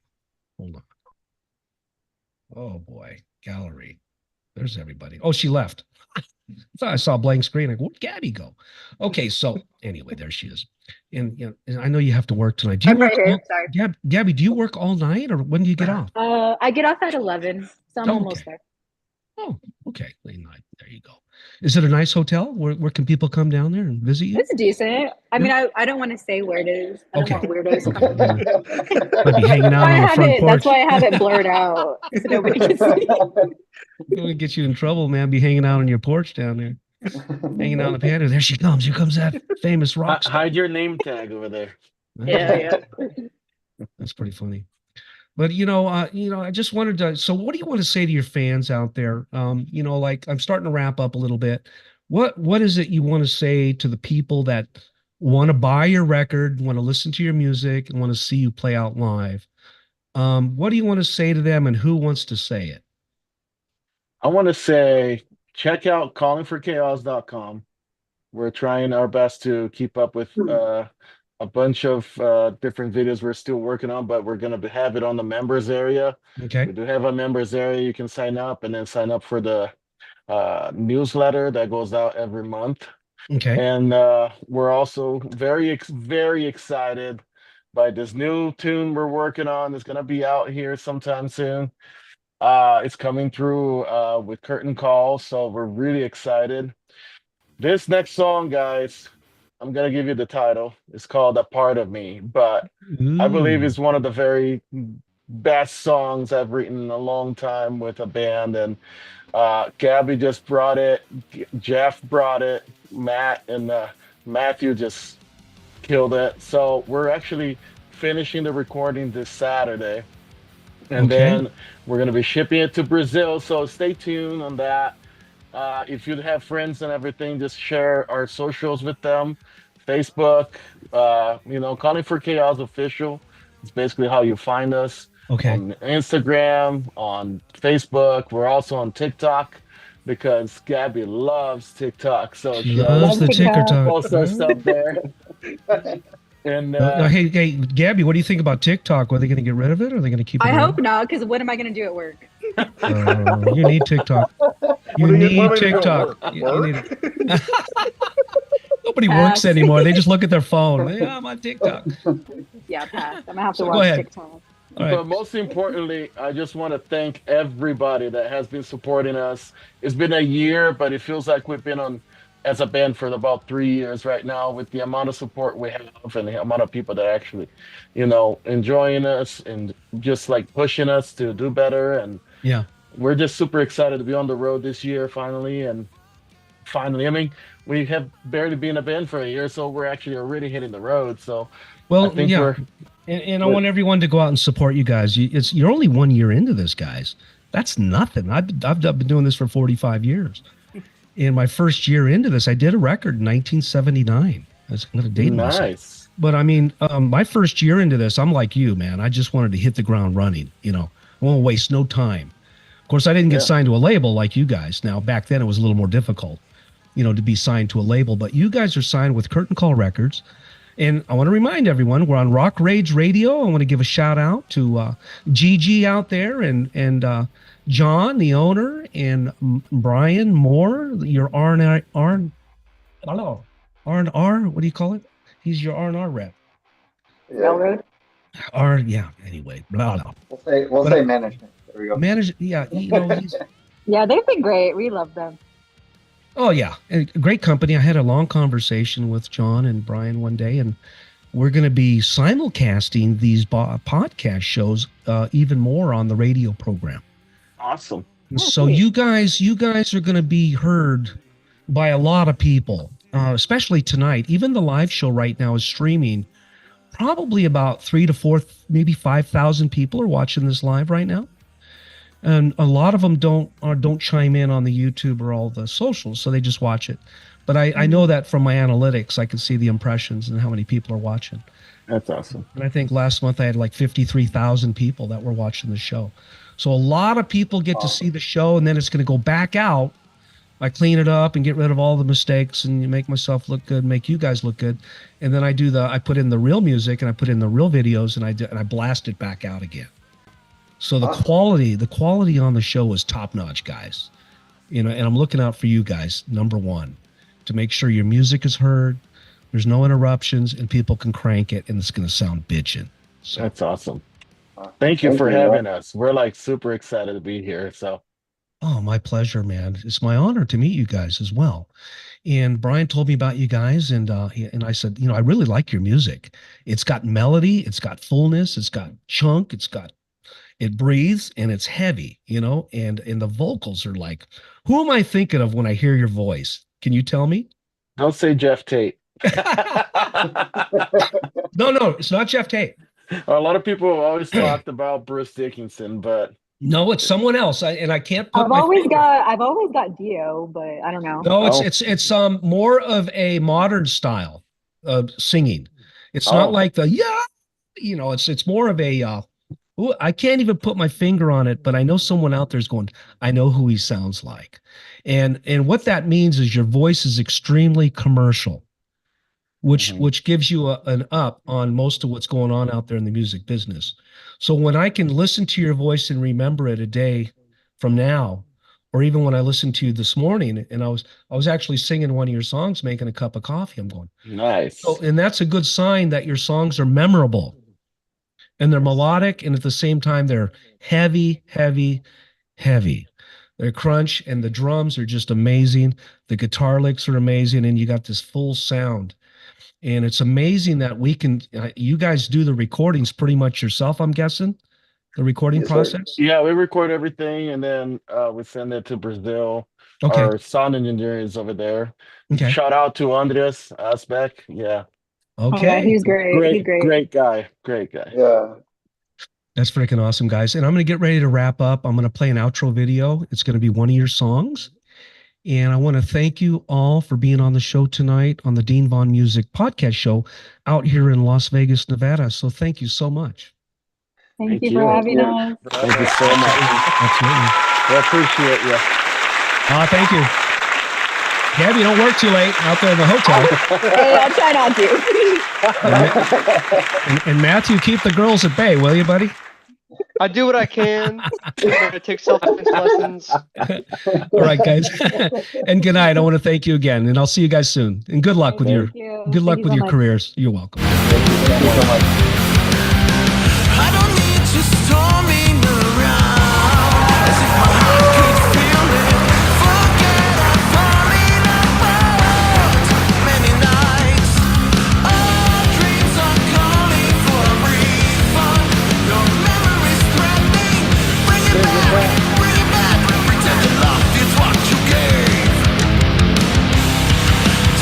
Hold on. Oh boy, gallery. There's everybody. Oh, she left. I thought I saw a blank screen. I go, where'd Gabby go? Okay, so anyway, there she is. And you know, and I know you have to work tonight. Do you I'm work right here. Sorry. Gabby, do you work all night or when do you get off? I get off at 11, so I'm Oh, almost okay. there. Oh, okay. Late night. There you go. Is it a nice hotel? Where can people come down there and visit you? It's decent. I mean, I don't want to say where it is. I don't Okay. want weirdos coming. Might be hanging out on the front porch. That's why I have it blurred out so nobody can see. It'll get you in trouble, man. Be hanging out on your porch down there. Hanging out on the patio. There she comes. Here comes that famous rock star. Hide your name tag over there. Yeah. That's pretty funny. But I just wanted to. So, what do you want to say to your fans out there? Like I'm starting to wrap up a little bit. What is it you want to say to the people that want to buy your record, want to listen to your music, and want to see you play out live? What do you want to say to them, and who wants to say it? I want to say check out callingforchaos.com. We're trying our best to keep up with a bunch of different videos we're still working on, but we're going to have it on the members area. Okay. We do have a members area. You can sign up and then sign up for the newsletter that goes out every month. Okay. And we're also very, very excited by this new tune we're working on. It's going to be out here sometime soon. It's coming through with curtain call, so we're really excited. This next song, guys, I'm gonna give you the title. It's called "A Part of Me," but I believe it's one of the very best songs I've written in a long time with a band. And Gabby just brought it, Jeff brought it, Matt and Matthew just killed it. So we're actually finishing the recording this Saturday. And then we're going to be shipping it to Brazil. So stay tuned on that. If you have friends and everything, just share our socials with them. Facebook, Calling for Chaos Official. It's basically how you find us. Okay. On Instagram, on Facebook. We're also on TikTok because Gabby loves TikTok. So she loves the TikTok. Posts our stuff there. And hey, Gabby, what do you think about TikTok? Are they going to get rid of it, or are they going to keep it? I around? hope not, because what am I going to do at work? You need TikTok. You need TikTok. Nobody works anymore. They just look at their phone. Hey, I'm on TikTok. Yeah, pass. I'm going to have to Go watch ahead. TikTok. But most importantly, I just want to thank everybody that has been supporting us. It's been a year, but it feels like we've been on as a band for about 3 years right now, with the amount of support we have and the amount of people that are actually, enjoying us and just like pushing us to do better. And yeah, we're just super excited to be on the road this year finally. I mean, we have barely been a band for a year, so we're actually already hitting the road. So well, I think yeah. And I want everyone to go out and support you guys. You're only 1 year into this, guys. That's nothing. I've been doing this for 45 years. In my first year into this, I did a record in 1979. I'm going to date myself. But I mean, my first year into this, I'm like you, man. I just wanted to hit the ground running. I won't waste no time. Of course, I didn't get signed to a label like you guys. Now, back then, it was a little more difficult, to be signed to a label. But you guys are signed with Curtain Call Records. And I want to remind everyone, we're on Rock Rage Radio. I want to give a shout out to Gigi out there and John, the owner, and Brian Moore, your R&R, what do you call it? He's your R&R rep. Railroad. Yeah, anyway, blah, blah. We'll say management. There we go. Yeah, he's Yeah, they've been great. We love them. Oh, yeah. A great company. I had a long conversation with John and Brian one day, and we're going to be simulcasting these podcast shows even more on the radio program. Awesome. So you guys are going to be heard by a lot of people, especially tonight. Even the live show right now is streaming. Probably about 3 to 4, maybe 5,000 people are watching this live right now. And a lot of them don't chime in on the YouTube or all the socials, so they just watch it. But I know that from my analytics, I can see the impressions and how many people are watching. That's awesome. And I think last month I had like 53,000 people that were watching the show. So a lot of people get to see the show, and then it's going to go back out. I clean it up and get rid of all the mistakes and make myself look good, make you guys look good. And then I put in the real music and I put in the real videos and I blast it back out again. So the quality on the show is top notch, guys. And I'm looking out for you guys, number one, to make sure your music is heard, there's no interruptions, and people can crank it, and it's going to sound bitchin'. So. That's awesome. Thank you for having us. We're like super excited to be here. So. Oh, my pleasure, man. It's my honor to meet you guys as well. And Brian told me about you guys, and I said, I really like your music. It's got melody, it's got fullness, it's got chunk, it breathes, and it's heavy, and the vocals are like, who am I thinking of when I hear your voice? Can you tell me? Don't say Jeff Tate. No, it's not Jeff Tate. A lot of people have always talked about Bruce Dickinson, but no, it's someone else. I can't put I've always got Dio, but I don't know. No, it's more of a modern style of singing. It's not like it's more of a I can't even put my finger on it, but I know someone out there's going, I know who he sounds like. And what that means is your voice is extremely commercial, which gives you an up on most of what's going on out there in the music business. So when I can listen to your voice and remember it a day from now, or even when I listened to you this morning, and I was actually singing one of your songs, making a cup of coffee, I'm going, nice. So, and that's a good sign that your songs are memorable. And they're melodic, and at the same time, they're heavy, heavy, heavy. They're crunch, and the drums are just amazing. The guitar licks are amazing, and you got this full sound. And it's amazing that you guys do the recordings pretty much yourself, I'm guessing, the recording process? Yeah, we record everything, and then we send it to Brazil. Okay. Our sound engineer is over there. Okay. Shout out to Andres Asbeck. Yeah. Okay. He's great. He's great. Great guy. Great guy. Yeah. That's freaking awesome, guys. And I'm going to get ready to wrap up. I'm going to play an outro video. It's going to be one of your songs. And I want to thank you all for being on the show tonight on the Dean Vaughn Music Podcast Show out here in Las Vegas, Nevada. So thank you so much. Thank you for having us. Thank you so much. Absolutely. I appreciate you. Thank you. Gabby, don't work too late out there in the hotel. Hey, I'll try not to. and Matthew, keep the girls at bay, will you, buddy? I do what I can. I take self-defense lessons. All right, guys. And good night. I want to thank you again, and I'll see you guys soon. And good luck with your careers. You're welcome. Thank you so much. I don't need you storming around as if my heart could feel it. Forget I'm falling apart. Many nights, our dreams are calling for a refund. Your memory's threatening. Bring it back, bring it back. Pretend you loved it's what you gave.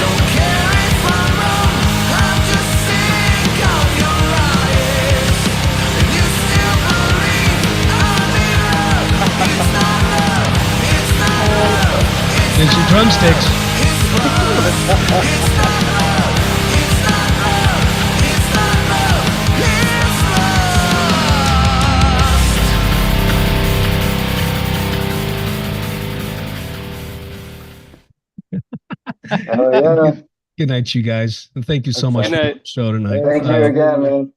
Don't care if I'm wrong. I'm just sick of your lies. And you still believe I'm in love. It's not love. It's not love. There's your drumsticks. It's love. It's not love. It's not love. It's not love. It's lust. Yeah. Good night, you guys. And thank you so much Good for night. the show tonight. Thank Thank you again, man.